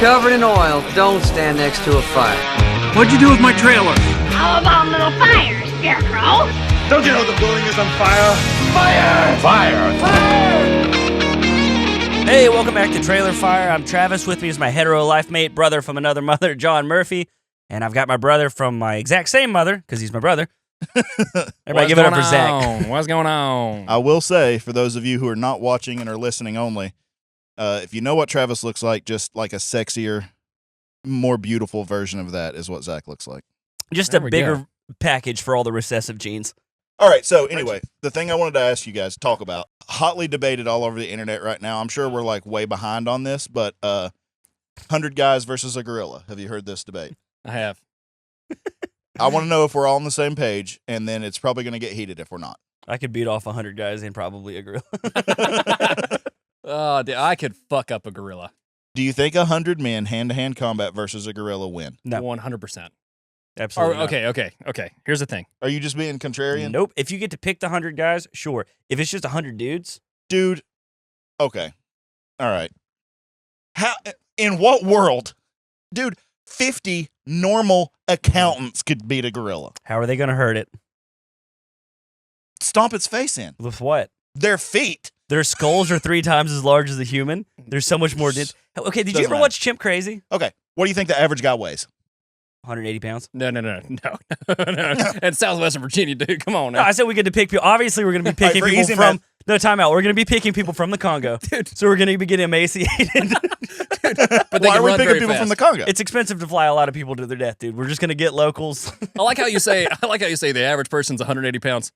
covered in oil, don't stand next to a fire. What'd you do with my trailer? How about a little fire, Scarecrow? Don't you know the building is on fire? Fire! Fire! Fire! Hey, welcome back to Trailer Fire. I'm Travis. With me is my hetero life mate, brother from another mother, John Murphy. And I've got my brother from my exact same mother, because he's my brother. Everybody give it up for Zach. What's going on? I will say, for those of you who are not watching and are listening only, if you know what Travis looks like, just like a sexier, more beautiful version of that is what Zach looks like. Just a bigger package for all the recessive genes. All right, so anyway, the thing I wanted to ask you guys to talk about, hotly debated all over the internet right now. I'm sure we're like way behind on this, but 100 guys versus a gorilla. Have you heard this debate? I have. I want to know if we're all on the same page, and then it's probably going to get heated if we're not. I could beat off 100 guys and probably a gorilla. Oh, dude, I could fuck up a gorilla. Do you think 100 men hand-to-hand combat versus a gorilla win? No. 100%. Absolutely not. Okay. Here's the thing. Are you just being contrarian? Nope. If you get to pick the 100 guys, sure. If it's just 100 dudes. Dude, okay. All right. How? In what world? Dude, 50 normal accountants could beat a gorilla. How are they going to hurt it? Stomp its face in. With what? Their feet. Their skulls are 3 times as large as a human. There's so much more. Okay, did you ever watch Chimp Crazy? Okay. What do you think the average guy weighs? 180 pounds? No. And Southwestern Virginia, dude. Come on now. No, I said we get to pick people. Obviously, we're going to be picking people from... math. No, time out. We're going to be picking people from the Congo. Dude. So we're going to be getting emaciated. But Why are we picking people from the Congo? It's expensive to fly a lot of people to their death, dude. We're just going to get locals. I like how you say the average person's 180 pounds.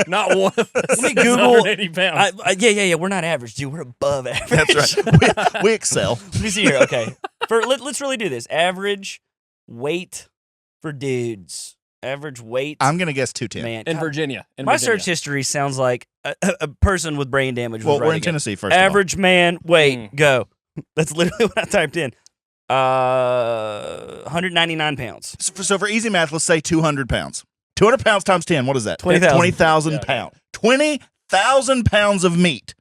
Not one of us. Let me Google 180 pounds. Yeah. We're not average, dude. We're above average. That's right. We excel. Let me see here. Okay. Let's really do this. Average weight for dudes. Average weight. I'm going to guess 210. Man, in Virginia. My search history sounds like a person with brain damage. Well, we're in Tennessee, first average man weight. Go. That's literally what I typed in. 199 pounds. So for easy math, let's say 200 pounds. 200 pounds times 10, what is that? 20,000. 20,000 pounds. 20,000 pounds of meat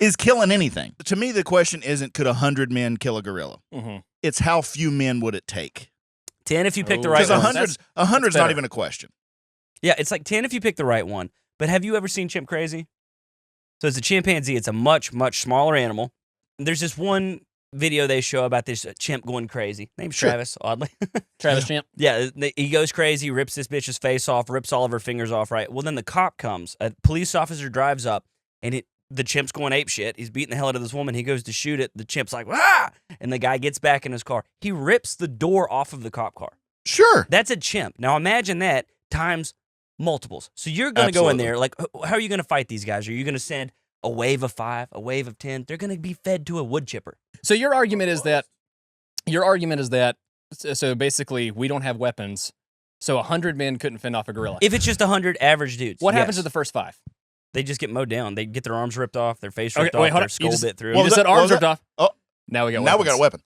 is killing anything. To me, the question isn't, could 100 men kill a gorilla? Mm-hmm. It's how few men would it take? 10 if you pick the right one. one. 100 is not even a question. Yeah, it's like 10 if you pick the right one. But have you ever seen Chimp Crazy? So it's a chimpanzee. It's a much, much smaller animal. There's this one video they show about this chimp going crazy. Name's Travis, oddly. Travis Chimp. Yeah, he goes crazy, rips this bitch's face off, rips all of her fingers off, right? Well, then the cop comes. A police officer drives up, and the chimp's going apeshit. He's beating the hell out of this woman. He goes to shoot it. The chimp's like, ah! And the guy gets back in his car. He rips the door off of the cop car. Sure. That's a chimp. Now imagine that times multiples. So you're going to go in there. Like, how are you going to fight these guys? Are you going to send a wave of 5, a wave of 10? They're going to be fed to a wood chipper. So your argument is that so basically we don't have weapons. So 100 men couldn't fend off a gorilla. If it's just 100 average dudes. What happens to the first 5? They just get mowed down. They get their arms ripped off, their face ripped off, hold their on. skull bit through. You just said arms ripped off. Oh, now we got a weapon.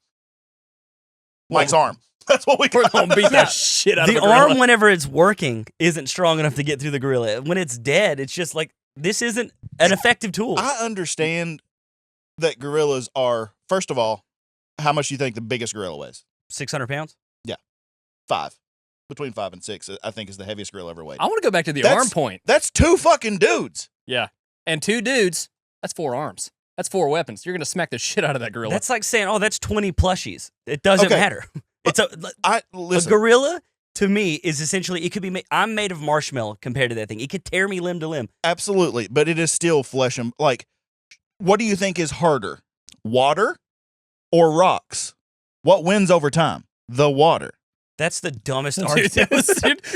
Mike's arm. That's what we got. We're gonna beat that shit out of the a gorilla. arm, whenever it's working, isn't strong enough to get through the gorilla. When it's dead, it's just like, this isn't an effective tool. I understand that gorillas are, first of all, how much do you think the biggest gorilla weighs? 600 pounds? Yeah. 5. Between 5 and 6, I think, is the heaviest gorilla ever weighed. I want to go back to the arm point. That's 2 fucking dudes. Yeah. And 2 dudes, that's 4 arms. That's 4 weapons. You're going to smack the shit out of that gorilla. That's like saying, oh, that's 20 plushies. It doesn't matter. It's a gorilla, to me, is essentially, it could be I'm made of marshmallow compared to that thing. It could tear me limb to limb. Absolutely. But it is still flesh and, like, what do you think is harder? Water or rocks? What wins over time? The water. That's the dumbest Dude, argument.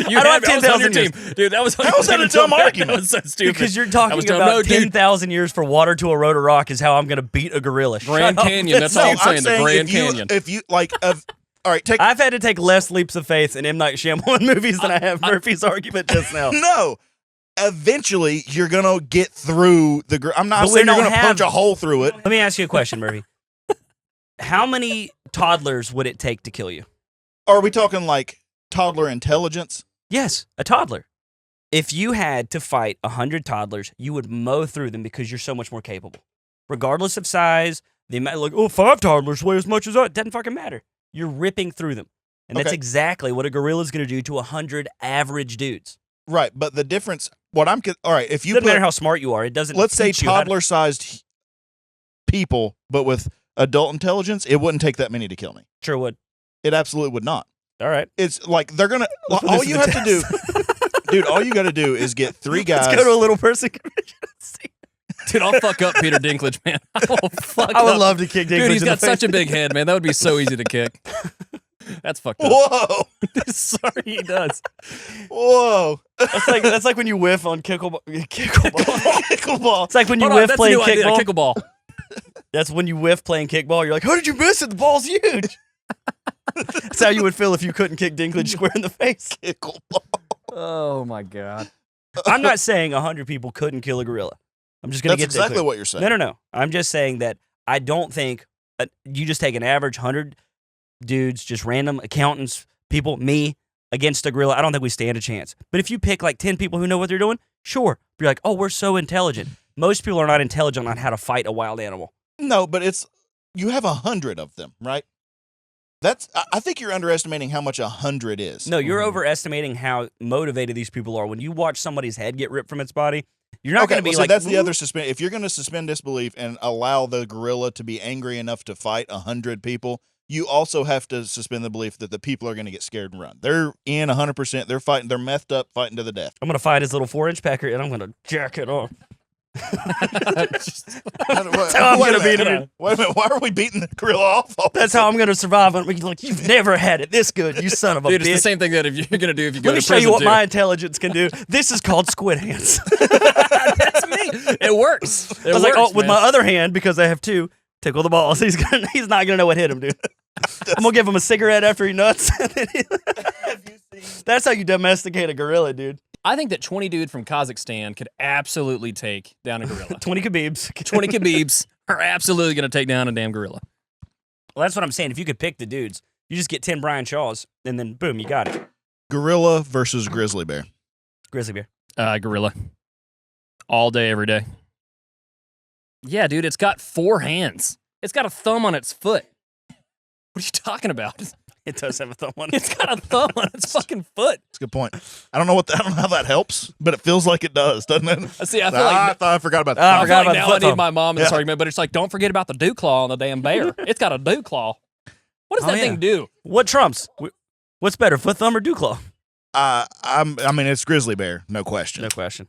you I don't have that was on 10,000 your years. team. Dude, that was How is that a dumb argument? That was so stupid. Because you're talking about 10,000 years for water to erode a rock is how I'm going to beat a gorilla. Grand Canyon, that's all I'm saying, the Grand Canyon. If you, like, all right, I've had to take less leaps of faith in M. Night Shyamalan movies than I have Murphy's argument just now. No. Eventually, you're going to get through the... I'm not saying you're going to punch a hole through it. Let me ask you a question, Murphy. How many toddlers would it take to kill you? Are we talking, like, toddler intelligence? Yes, a toddler. If you had to fight 100 toddlers, you would mow through them because you're so much more capable. Regardless of size, They might look, 5 toddlers weigh as much as that. It doesn't fucking matter. You're ripping through them. And that's Okay. exactly what a gorilla's going to do to 100 average dudes. Right, but the difference, all right, if you Doesn't put, matter how smart you are. It doesn't. let's say teach you how to- toddler-sized people, but with adult intelligence, it wouldn't take that many to kill me. Sure would. It absolutely would not. All right. It's like they're gonna. Let's put All this you to have the to do, dude. All you got to do is get 3 guys. Let's go to a little person convention and see. Dude, I'll fuck up Peter Dinklage, man. I will fuck I would up. love to kick Dinklage Dude, he's in the got such face. a big head, man. That would be so easy to kick. That's fucked up. Whoa, Sorry, he does. whoa! That's like when you whiff on kickleball. Pickleball. It's like when you Hold on, whiff that's a playing new idea, kickball. kickball. That's when you whiff playing kickball. You're like, how did you miss it? The ball's huge. That's how you would feel if you couldn't kick Dinklage square in the face. Pickleball. Oh my god. I'm not saying 100 people couldn't kill a gorilla. I'm just going to That's get that exactly clear. what you're saying. No. I'm just saying that I don't think you just take an average 100 dudes, just random accountants, people, me, against a gorilla. I don't think we stand a chance. But if you pick like 10 people who know what they're doing, sure. You're like, oh, we're so intelligent. Most people are not intelligent on how to fight a wild animal. No, but you have 100 of them, right? I think you're underestimating how much 100 is. No, you're overestimating how motivated these people are. When you watch somebody's head get ripped from its body, you're not going to be so like, that's the other suspend. If you're going to suspend disbelief and allow the gorilla to be angry enough to fight 100 people, you also have to suspend the belief that the people are going to get scared and run. They're in 100%. They're fighting. They're methed up, fighting to the death. I'm going to fight his little 4-inch pecker and I'm going to jack it off. That's how I'm gonna beat him. Wait a minute. Why are we beating the gorilla off? That's how I'm going to survive. I'm like, you've never had it this good, you son of a Dude, bitch. it's the same thing that if you're gonna do if you go Let me to show prison you what too. my intelligence can do. This is called squid hands. That's me. It works. It I was works, like, with man. my other hand, because I have 2, tickle the balls. He's not gonna know what hit him, dude. I'm gonna give him a cigarette after he nuts. That's how you domesticate a gorilla, dude. I think that 20 dude from Kazakhstan could absolutely take down a gorilla. 20 khabibs. 20 Khabibs are absolutely going to take down a damn gorilla. Well, that's what I'm saying. If you could pick the dudes, you just get 10 Brian Shaws, and then boom, you got it. Gorilla versus grizzly bear. Grizzly bear. Gorilla. All day, every day. Yeah, dude, it's got 4 hands. It's got a thumb on its foot. What are you talking about? It does have a thumb on it. It's got a thumb on its fucking foot. That's a good point. I don't know how that helps, but it feels like it does, doesn't it? See, I feel like I forgot about I that. I forgot feel like about the now foot I need thumb. my mom in this Yeah. argument, but it's like, don't forget about the dew claw on the damn bear. It's got a dew claw. What does Oh, that yeah. thing do? What trumps? What's better, foot thumb or dew claw? I mean, it's grizzly bear, no question. No question.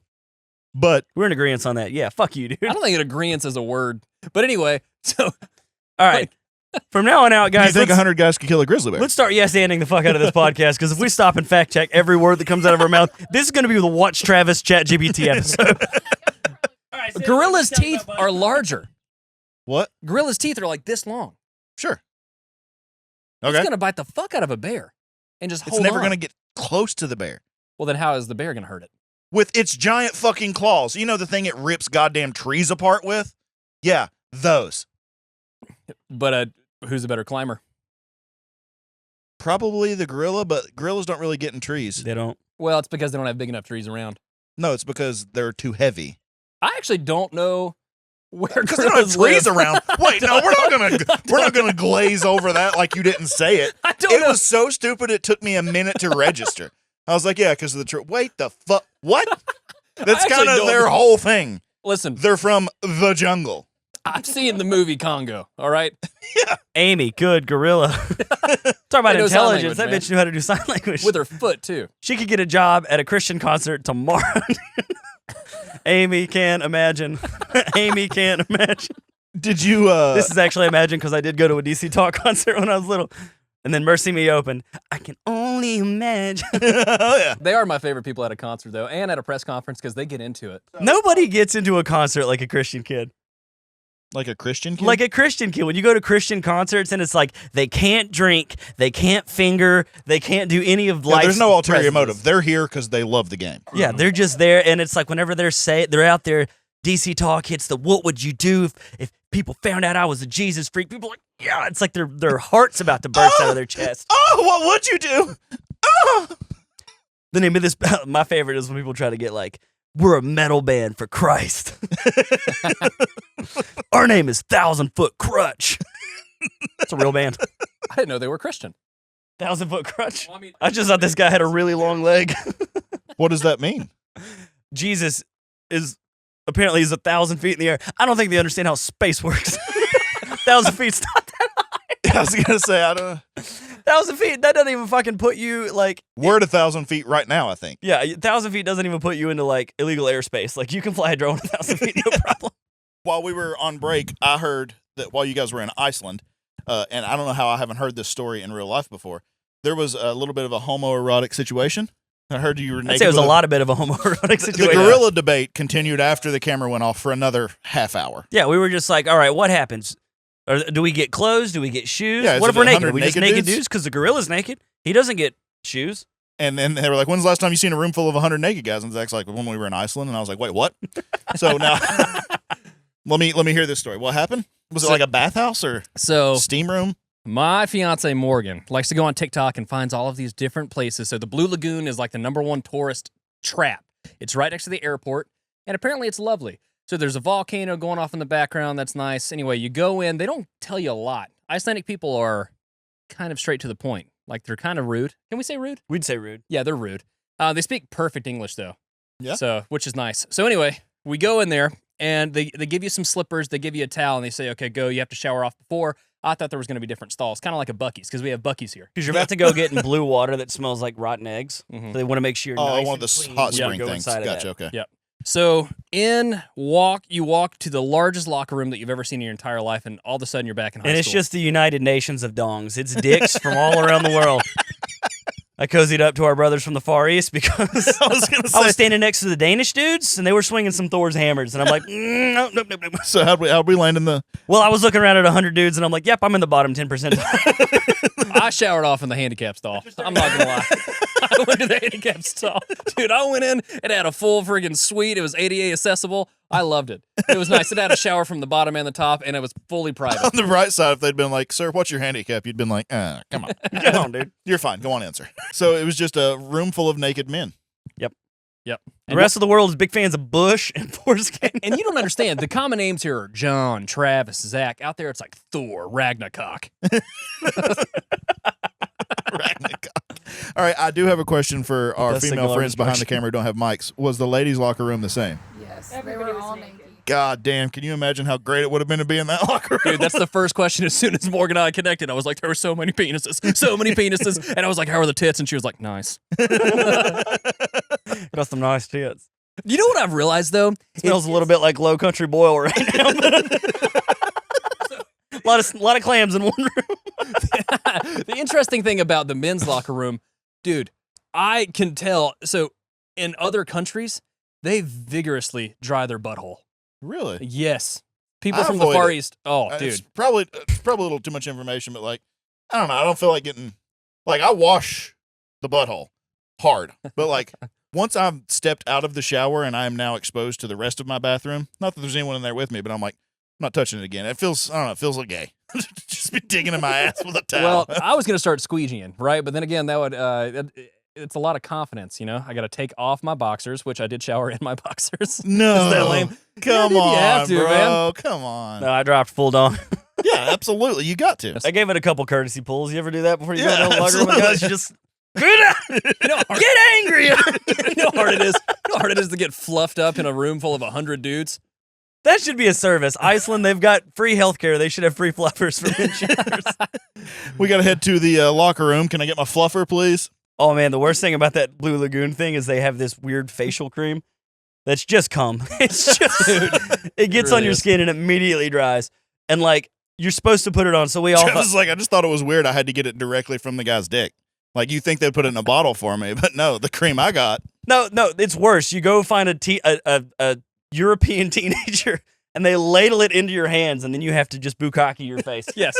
But We're in agreement on that. Yeah, fuck you, dude. I don't think agreeance is a word. But anyway, so All right. From now on out, do you guys, think let's 100 guys could kill a grizzly bear? Let's start yes-anding the fuck out of this podcast, because if we stop and fact check every word that comes out of our mouth, this is going to be the Watch Travis ChatGPT episode. gorilla's teeth are larger. What? Gorilla's teeth are like this long. Sure. It's Okay. going to bite the fuck out of a bear and just It's hold never on. going to get close to the bear. Well, then how is the bear going to hurt it? With its giant fucking claws. You know the thing it rips goddamn trees apart with? Yeah, those. But who's a better climber? Probably the gorilla, but gorillas don't really get in trees. They don't. Well, it's because they don't have big enough trees around. No, it's because they're too heavy. I actually don't know where Because they don't have gorillas trees live. around. Wait, no, we're not gonna glaze over that like you didn't say it. I don't It know. was so stupid it took me a minute to register. I was like, yeah, because of the tree. Wait, the fuck? What? That's actually kind of don't their know. whole thing. Listen, They're from the jungle. I've seen the movie Congo, all right? Amy, good gorilla. Talk about They know sign intelligence. language, That man. bitch knew how to do sign language. With her foot, too. She could get a job at a Christian concert tomorrow. Amy can't imagine. Amy can't imagine. Did you? This is actually imagine because I did go to a DC Talk concert when I was little. And then Mercy Me opened. I can only imagine. oh yeah. They are my favorite people at a concert, though, and at a press conference because they get into it. Nobody gets into a concert like a Christian kid. Like a Christian kid. Like a Christian kid. When you go to Christian concerts and it's like they can't drink, they can't finger, they can't do any of Yeah, life's there's no ulterior presence. motive. They're here because they love the game. Yeah, they're just there, and it's like whenever they're out there, DC Talk hits the "What would you do if people found out I was a Jesus freak?" People are like, yeah, it's like their heart's about to burst out of their chest. Oh, what would you do? Oh. The name of this, my favorite is when people try to get like we're a metal band for Christ. Our name is 1,000 Foot Crutch. That's a real band. I didn't know they were Christian. 1,000 Foot Crutch? Well, I mean- I just thought this guy had a really long leg. What does that mean? Jesus is apparently he's 1,000 feet in the air. I don't think they understand how space works. 1,000 feet's not that high. I was gonna say I don't know. 1,000 feet, that doesn't even fucking put you like. We're at 1,000 feet right now, I think. Yeah, 1,000 feet doesn't even put you into like illegal airspace. Like you can fly a drone 1,000 feet, no problem. While we were on break, I heard that while you guys were in Iceland, and I don't know how I haven't heard this story in real life before, there was a little bit of a homoerotic situation. I heard you were naked. I'd say it was a with lot of bit of a homoerotic The situation. gorilla debate continued after the camera went off for another half hour. Yeah, we were just like, all right, what happens? Or do we get clothes? Do we get shoes? Yeah, is what it if we're naked? 100 Are we just naked naked dudes? dudes? Because the gorilla's naked. He doesn't get shoes. And then they were like, when's the last time you seen a room full of 100 naked guys? And Zach's like, when we were in Iceland. And I was like, wait, what? So now, let me hear this story. What happened? Was it like a bathhouse or So steam room? my fiance Morgan likes to go on TikTok and finds all of these different places. So the Blue Lagoon is like the #1 tourist trap. It's right next to the airport, and apparently it's lovely. So there's a volcano going off in the background. That's nice. Anyway, you go in. They don't tell you a lot. Icelandic people are kind of straight to the point. Like they're kind of rude. Can we say rude? We'd say rude. Yeah, they're rude. They speak perfect English though. Yeah. So, which is nice. So anyway, we go in there and they give you some slippers, they give you a towel, and they say, okay, go. You have to shower off before. I thought there was going to be different stalls, kind of like a Buc-ee's, because we have Buc-ee's here. Because you're about to go get in blue water that smells like rotten eggs. Mhm. So they want to make sure you're Oh, nice one of and the clean hot when you spring go things. inside of Gotcha. that. Okay. Yeah. So you walk to the largest locker room that you've ever seen in your entire life, and all of a sudden you're back in high And school. it's just the United Nations of dongs. It's dicks from all around the world. I cozied up to our brothers from the Far East because I was gonna I was say. standing next to the Danish dudes, and they were swinging some Thor's hammers, and I'm like, nope. So how'd we land in the? Well, I was looking around at 100 dudes, and I'm like, yep, I'm in the bottom 10%. I showered off in the handicap stall. I'm not gonna lie. I went to the handicap stall. Dude, I went in, it had a full friggin' suite. It was ADA accessible. I loved it. It was nice. It had a shower from the bottom and the top, and it was fully private. On the bright side, if they'd been like, "Sir, what's your handicap?" You'd been like, "Come on, Come on, dude. you're fine. Go on, answer." So it was just a room full of naked men. Yep. The rest of the world is big fans of Bush and foreskin. And you don't understand. The common names here are John, Travis, Zach. Out there, it's like Thor, Ragnarok. All right, I do have a question for our Best female signal friends of behind the instruction. camera who don't have mics. Was the ladies' locker room the same? Yes, they were all naked. God damn, can you imagine how great it would have been to be in that locker room? Dude, that's the first question. As soon as Morgan and I connected, I was like, there were so many penises. And I was like, how are the tits? And she was like, nice. Got some nice tits. You know what I've realized, though? Smells a little bit like Low Country Boil right now. a lot of clams in one room. The interesting thing about the men's locker room, dude, I can tell. So in other countries, they vigorously dry their butthole. Really? Yes. People I from the avoid Far it. East. Oh, It's dude. probably a little too much information, but like, I don't know. I don't feel like getting like I wash the butthole hard, but like once I've stepped out of the shower and I am now exposed to the rest of my bathroom, not that there's anyone in there with me, but I'm like, I'm not touching it again. It feels, I don't know, it feels like gay. Just be digging in my ass with a towel. Well, I was going to start squeegeeing, right? But then again, that would, it's a lot of confidence, you know? I got to take off my boxers, which I did shower in my boxers. no, Is that lame? come Yeah, dude, on, you have to, bro, man. come on. No, I dropped full dong. Yeah, absolutely, you got to. I gave it a couple courtesy pulls. You ever do that before you Yeah, go to the locker room? absolutely. Guys, you just get angry. You know how hard it is? You know how hard it is to get fluffed up in a room full of 100 dudes? That should be a service. Iceland, they've got free healthcare. They should have free fluffers for men showers. We got to head to the locker room. Can I get my fluffer, please? Oh man, the worst thing about that Blue Lagoon thing is they have this weird facial cream that's just cum. It's just, it gets really on your is. skin and immediately dries. And like, you're supposed to put it on. So we all I was like, I just thought it was weird. I had to get it directly from the guy's dick. Like you think they'd put it in a bottle for me, but no, the cream I got. no, it's worse. You go find a European teenager and they ladle it into your hands, and then you have to just bukkake your face. Yes.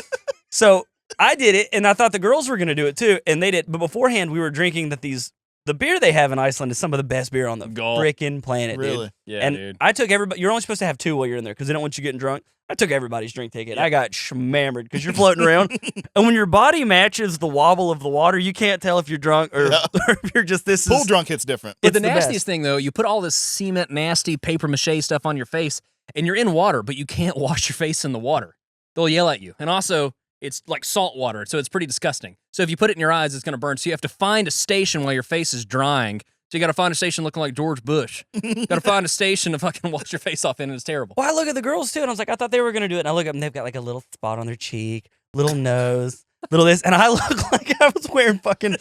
So I did it, and I thought the girls were going to do it too, and they did. But beforehand, we were drinking that these the beer they have in Iceland is some of the best beer on the Gulp. freaking planet, Really? dude. Yeah, And dude. I took everybody. You're only supposed to have 2 while you're in there because they don't want you getting drunk. I took everybody's drink ticket. I got schmammered because you're floating around, and when your body matches the wobble of the water, you can't tell if you're drunk or, Yeah. or if you're just this. Pool is, drunk hits different. But It's the the nastiest best. thing, though, you put all this cement, nasty paper mache stuff on your face, and you're in water, but you can't wash your face in the water. They'll yell at you. And also, it's like salt water, so it's pretty disgusting. So if you put it in your eyes, it's going to burn. So you have to find a station while your face is drying. So you got to find a station looking like George Bush. Got to find a station to fucking wash your face off in, and it's terrible. Well, I look at the girls too, and I was like, I thought they were gonna do it. And I look up, and they've got like a little spot on their cheek, little nose, little this, and I look like I was wearing fucking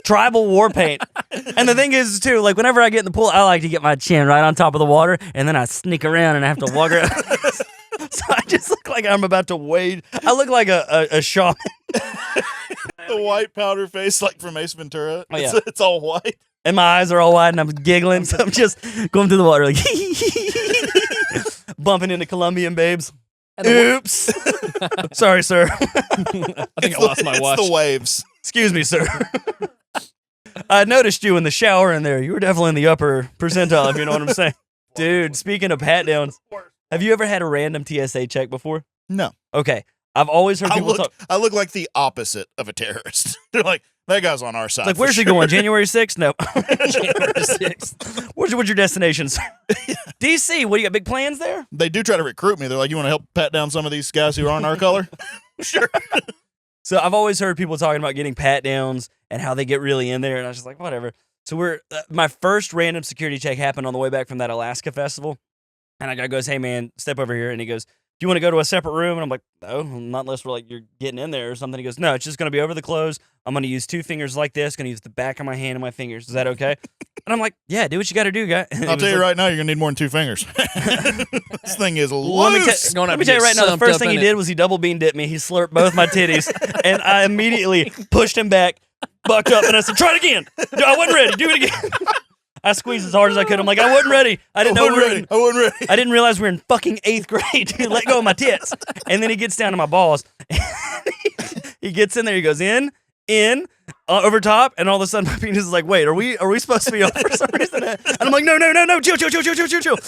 tribal war paint. And the thing is, too, like whenever I get in the pool, I like to get my chin right on top of the water, and then I sneak around and I have to walk around. So I just look like I'm about to wade. I look like a shaman. The white powder face, like from Ace Ventura. Oh, yeah. It's all white. And my eyes are all wide, and I'm giggling. So I'm just going through the water, like bumping into Colombian babes. Oops. Sorry, sir. I think I lost my watch. It's the waves. Excuse me, sir. I noticed you in the shower in there. You were definitely in the upper percentile, if you know what I'm saying. Dude, speaking of pat downs, have you ever had a random TSA check before? No. Okay. I've always heard people talk. I look like the opposite of a terrorist. They're like, that guy's on our side. Like, for where's he sure. going? January 6th? No. January 6th. What's your destinations? DC, what do you got? Big plans there? They do try to recruit me. They're like, you want to help pat down some of these guys who aren't our color? Sure. So I've always heard people talking about getting pat downs and how they get really in there, and I was just like, whatever. So my first random security check happened on the way back from that Alaska festival, and a guy goes, "Hey man, step over here," and he goes, "Do you want to go to a separate room?" And I'm like, "No, not unless we're like you're getting in there or something." He goes, "No, it's just gonna be over the clothes. I'm gonna use 2 fingers like this. Gonna use the back of my hand and my fingers. Is that okay?" And I'm like, "Yeah, do what you got to do, guy." And he I'll was tell you like, right now, you're going to need more than 2 fingers. This thing is Let me, loose. Gonna let have me to tell you get right now, the sumped first up thing he in did it. was he double bean dipped me. He slurped both my titties, and I immediately pushed him back, bucked up, and I said, "Try it again." No, I wasn't ready. Do it again. I squeezed as hard as I could. I'm like, I wasn't ready. I didn't know we were in, I wasn't ready. I didn't realize we were in fucking 8th grade. Dude, let go of my tits. And then he gets down to my balls. He gets in there. He goes in, over top, and all of a sudden my penis is like, wait, are we supposed to be off for some reason? And I'm like, no, chill.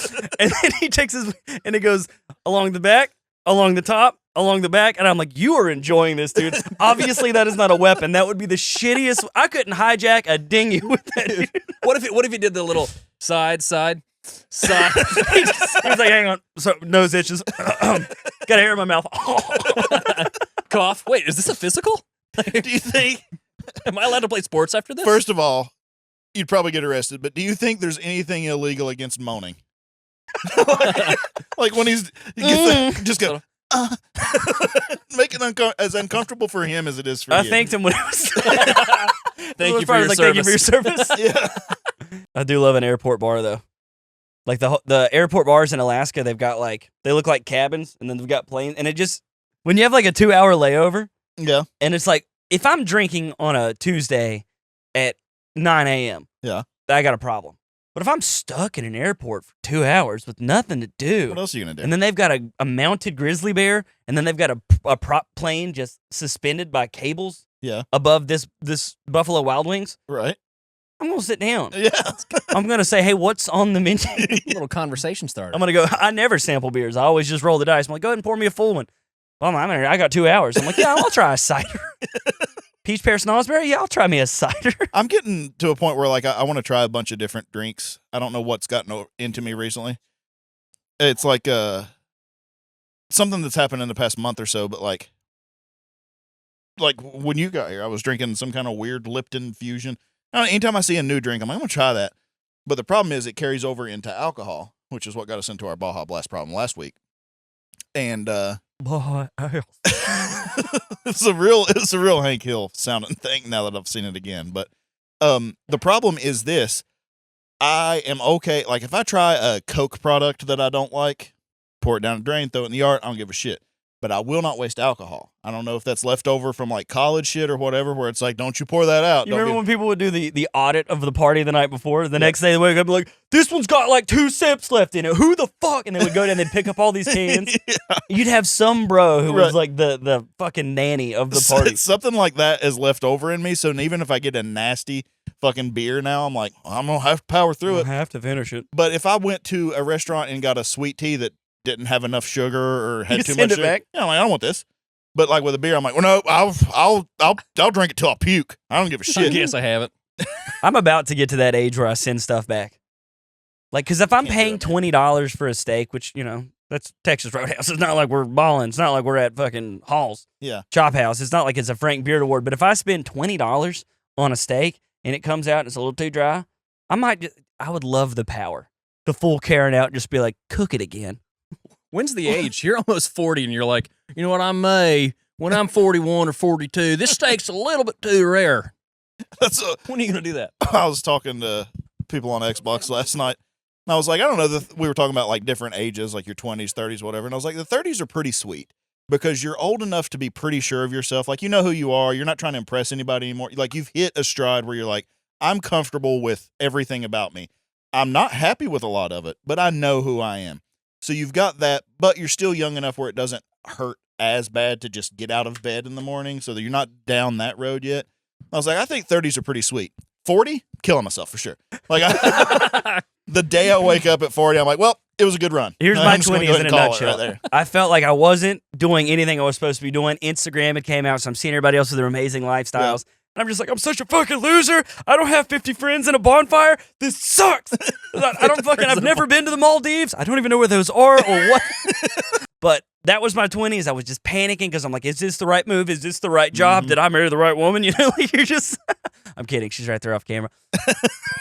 And then he takes his, and it goes along the back, along the top, along the back, and I'm like, you are enjoying this, dude. Obviously, that is not a weapon. That would be the shittiest. I couldn't hijack a dinghy with that, dude. What if he did the little side? He was like, hang on, so nose itches. Got hair in my mouth. Cough. Wait, is this a physical? Do you think, Am I allowed to play sports after this? first of all, you'd probably get arrested, but do you think there's anything illegal against moaning? like when he gets that, just go, make it as uncomfortable for him as it is for I you. thanked him when it was. Thank you for I your was like, service. thank you for your service. Yeah. I do love an airport bar though. Like the airport bars in Alaska, they've got like they look like cabins, and then they've got planes, and it just when you have like a 2-hour layover, Yeah. and it's like if I'm drinking on a Tuesday at 9 a.m., Yeah. I got a problem. But if I'm stuck in an airport for 2 hours with nothing to do, What else are you going to do? and then they've got a mounted grizzly bear, and then they've got a prop plane just suspended by cables Yeah. above this Buffalo Wild Wings, Right. I'm gonna sit down. Yeah. I'm gonna say, hey, what's on the menu? A little conversation starter. I'm gonna go. I never sample beers. I always just roll the dice. I'm like, go ahead and pour me a full one. Well, I got 2 hours. I'm like, yeah, I'll try a cider. Peach pear snozzberry. Yeah, I'll try me a cider. I'm getting to a point where like I want to try a bunch of different drinks. I don't know what's gotten into me recently. It's like something that's happened in the past month or so, but like when you got here, I was drinking some kind of weird Lipton fusion. I don't know, anytime I see a new drink, I'm gonna try that. But the problem is it carries over into alcohol, which is what got us into our Baja Blast problem last week. And it's a real Hank Hill sounding thing now that I've seen it again. But the problem is this. I am okay. Like if I try a Coke product that I don't like, pour it down the drain, throw it in the yard, I don't give a shit. but I will not waste alcohol. I don't know if that's left over from like college shit or whatever, where it's like, don't you pour that out. You remember when people would do the audit of the party the night before? The next day they wake up and be like, this one's got like 2 sips left in it. Who the fuck? And they would go down and they'd pick up all these cans. You'd have some bro who was like the fucking nanny of the party. Something like that is left over in me. So even if I get a nasty fucking beer now, I'm like, I'm going to have to power through it. I have to finish it. But if I went to a restaurant and got a sweet tea that didn't have enough sugar or had too much sugar, back. yeah, I'm like, I don't want this. But like with a beer, I'm like, well, no, I'll drink it till I puke. I don't give a I shit. guess I haven't. I'm about to get to that age where I send stuff back. Like, because if I'm Can't paying do it, $20 for a steak, which, that's Texas Roadhouse. It's not like we're balling. It's not like we're at fucking Hall's Yeah. Chop House. It's not like it's a Frank Beard Award. But if I spend $20 on a steak and it comes out and it's a little too dry, I would love the power. The full carrying out and just be like, cook it again. When's the age? You're almost 40 and you're like, you know what, I may, when I'm 41 or 42, this steak's a little bit too rare. When are you going to do that? I was talking to people on Xbox last night, and I was like, I don't know, we were talking about like different ages, like your 20s, 30s, whatever, and I was like, the 30s are pretty sweet because you're old enough to be pretty sure of yourself. Like, you know who you are. You're not trying to impress anybody anymore. Like, you've hit a stride where you're like, I'm comfortable with everything about me. I'm not happy with a lot of it, but I know who I am. So you've got that, but you're still young enough where it doesn't hurt as bad to just get out of bed in the morning, so that you're not down that road yet. I was like, I think 30s are pretty sweet. 40, killing myself for sure. Like, the day I wake up at 40, I'm like, well, it was a good run. Here's my 20s in a nutshell. Right there. I felt like I wasn't doing anything I was supposed to be doing. Instagram had came out, so I'm seeing everybody else with their amazing lifestyles. Yeah. And I'm just like, I'm such a fucking loser. I don't have 50 friends and a bonfire. This sucks. I've never been to the Maldives. I don't even know where those are or what. But that was my 20s. I was just panicking because I'm like, is this the right move? Is this the right job? Mm-hmm. Did I marry the right woman? You know, like you're just, I'm kidding. She's right there off camera.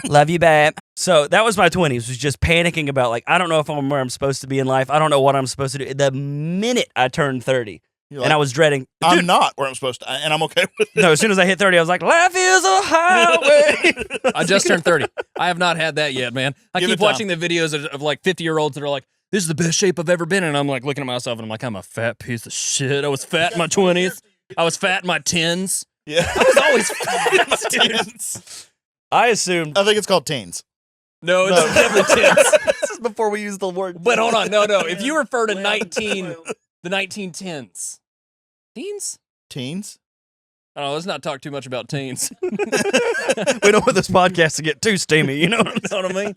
Love you, babe. So that was my 20s, was just panicking about like, I don't know if I'm where I'm supposed to be in life. I don't know what I'm supposed to do. The minute I turned 30, and I was dreading. I'm not where I'm supposed to, and I'm okay with it. No, as soon as I hit 30, I was like, life is a highway. I just turned 30. I have not had that yet, man. I Give keep it time. watching the videos of like 50-year-olds that are like, this is the best shape I've ever been in. And I'm like looking at myself and I'm like, I'm a fat piece of shit. I was fat in my 20s. I was fat in my 10s. Yeah. I was always fat. Dude. I assumed. I think it's called teens. No, it's definitely 10s. This is before we used the word. But hold on. No. If you refer to the 1910s. Teens? Teens? Oh, let's not talk too much about teens. We don't want this podcast to get too steamy, you know what I mean?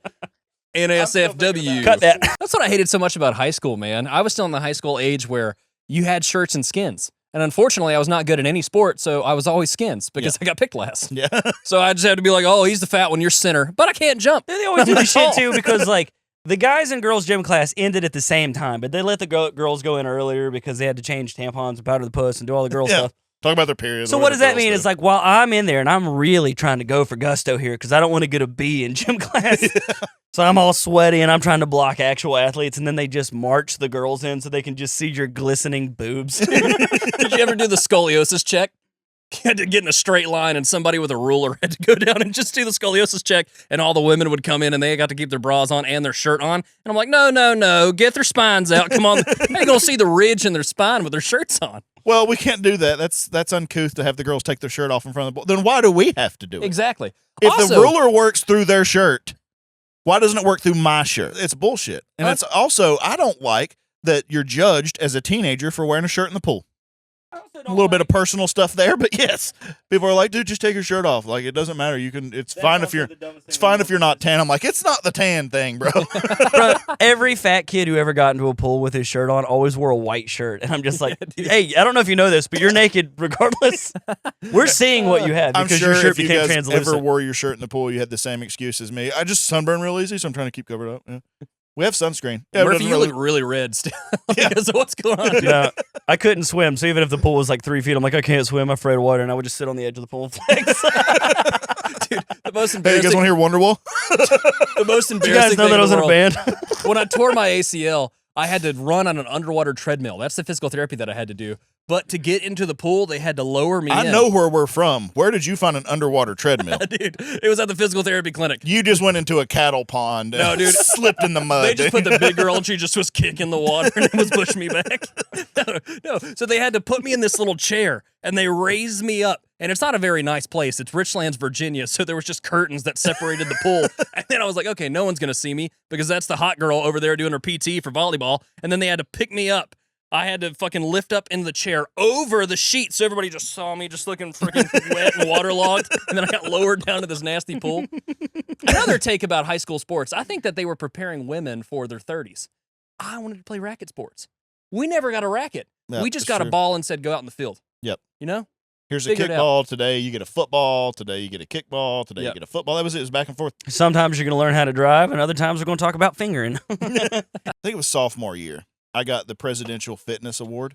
NSFW. Cut that. That's what I hated so much about high school, man. I was still in the high school age where you had shirts and skins. And unfortunately, I was not good at any sport, so I was always skins because I got picked last. Yeah. So I just had to be like, oh, he's the fat one, you're center. But I can't jump. They always do this shit too because like the guys and girls gym class ended at the same time, but they let the girls go in earlier because they had to change tampons and powder the puss and do all the girl stuff. Talk about their periods. So what does that mean? It's like, while I'm in there and I'm really trying to go for gusto here because I don't want to get a B in gym class. So I'm all sweaty and I'm trying to block actual athletes, and then they just march the girls in so they can just see your glistening boobs. Did you ever do the scoliosis check? You had to get in a straight line and somebody with a ruler had to go down and just do the scoliosis check, and all the women would come in and they got to keep their bras on and their shirt on. And I'm like, no, get their spines out. Come on. How you going to see the ridge in their spine with their shirts on? Well, we can't do that. That's uncouth to have the girls take their shirt off in front of the ball. Then why do we have to do it? Exactly. If Also, the ruler works through their shirt, why doesn't it work through my shirt? It's bullshit. And it's also, I don't like that you're judged as a teenager for wearing a shirt in the pool. A little bit of personal stuff there, but yes, people are like, dude, just take your shirt off. Like, it doesn't matter. You can. It's fine if you're not tan. I'm like, it's not the tan thing, bro. Bro, every fat kid who ever got into a pool with his shirt on always wore a white shirt, and I'm just like, hey, I don't know if you know this, but you're naked regardless. We're seeing what you have I'm because sure your shirt if you became guys translucent. ever wore your shirt in the pool, you had the same excuse as me. I just sunburn real easy, so I'm trying to keep covered up. Yeah. We have sunscreen. Yeah, Murphy, you look really red still. Because of what's going on? No, I couldn't swim, so even if the pool was like 3 feet, I'm like, I can't swim. I'm afraid of water, and I would just sit on the edge of the pool and flex. Dude, the most Hey, you embarrassing. guys want to hear Wonderwall? The most You embarrassing guys know thing that I was in a world. band? When I tore my ACL, I had to run on an underwater treadmill. That's the physical therapy that I had to do. But to get into the pool, they had to lower me I in. know where we're from. Where did you find an underwater treadmill? Dude, it was at the physical therapy clinic. You just went into a cattle pond and No, dude. slipped in the mud. They just put the big girl and she just was kicking the water and it was pushing me back. No. So they had to put me in this little chair and they raised me up. And it's not a very nice place. It's Richlands, Virginia. So there was just curtains that separated the pool. And then I was like, okay, no one's going to see me because that's the hot girl over there doing her PT for volleyball. And then they had to pick me up. I had to fucking lift up in the chair over the sheet so everybody just saw me just looking freaking wet and waterlogged. And then I got lowered down to this nasty pool. Another take about high school sports, I think that they were preparing women for their 30s. I wanted to play racket sports. We never got a racket. Yeah, we just that's got true. a ball and said, go out in the field. Yep. You know? Here's a Figure it kickball. Today you get a football. Today you get a kickball. Today Yep. you get a football. That was it. It was back and forth. Sometimes you're going to learn how to drive, and other times we're going to talk about fingering. I think it was sophomore year. I got the Presidential Fitness Award.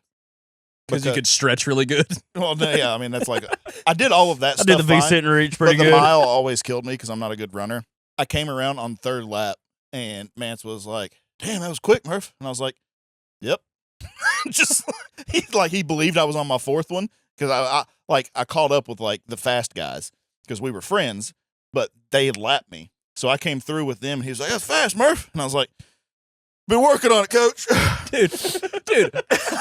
Because you could stretch really good. Well, no, yeah, I mean, that's like, I did all of that I stuff did the fine, V-sit and reach pretty but good. the mile always killed me because I'm not a good runner. I came around on third lap, and Mance was like, damn, that was quick, Murph. And I was like, yep. Just, he believed I was on my fourth one because I caught up with, like, the fast guys because we were friends, but they had lapped me. So I came through with them, and he was like, that's fast, Murph. And I was like, been working on it, coach. Dude.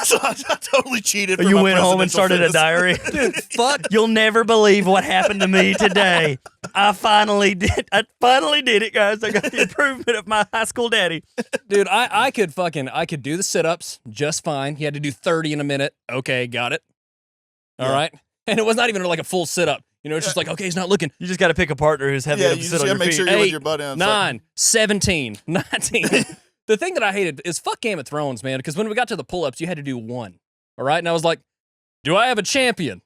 So I totally cheated. For You my went home and presidential started a fitness. diary. Dude, fuck. You'll never believe what happened to me today. I finally did it, guys. I got the improvement of my high school daddy. Dude, I could do the sit-ups just fine. He had to do 30 in a minute. Okay, got it. All Yeah. right. And it was not even like a full sit-up. You know, it's just like, okay, he's not looking. You just got to pick a partner who's heavy Yeah, enough you to just sit on gotta your make feet. sure you're with 8, your butt in. 9, 17, 19. The thing that I hated is fuck Game of Thrones, man, because when we got to the pull-ups, you had to do one. All right? And I was like, do I have a champion?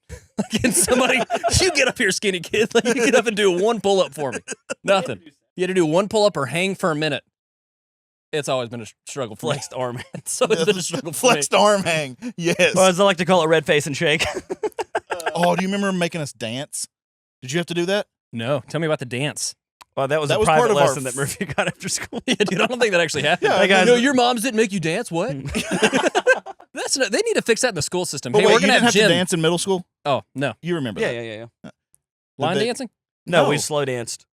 Can somebody, you get up here, skinny kid. Like, you get up and do one pull-up for me. Nothing. You had to do one pull-up or hang for a minute. It's always been a struggle for me. Flexed arm. It's always been a struggle for me. Flexed arm hang. Yes. Or as I like to call it, red face and shake. Oh, do you remember making us dance? Did you have to do that? No, tell me about the dance. Well, that was That a was private part of our lesson that Murphy got after school. Yeah, dude, I don't think that actually happened. Yeah, Hey, guys. No, your moms didn't make you dance. What? They need to fix that in the school system. But Hey, wait, we're you gonna didn't have gym. to dance in middle school? Oh no, You remember Yeah, that? yeah. line they- dancing? No, we No. slow danced.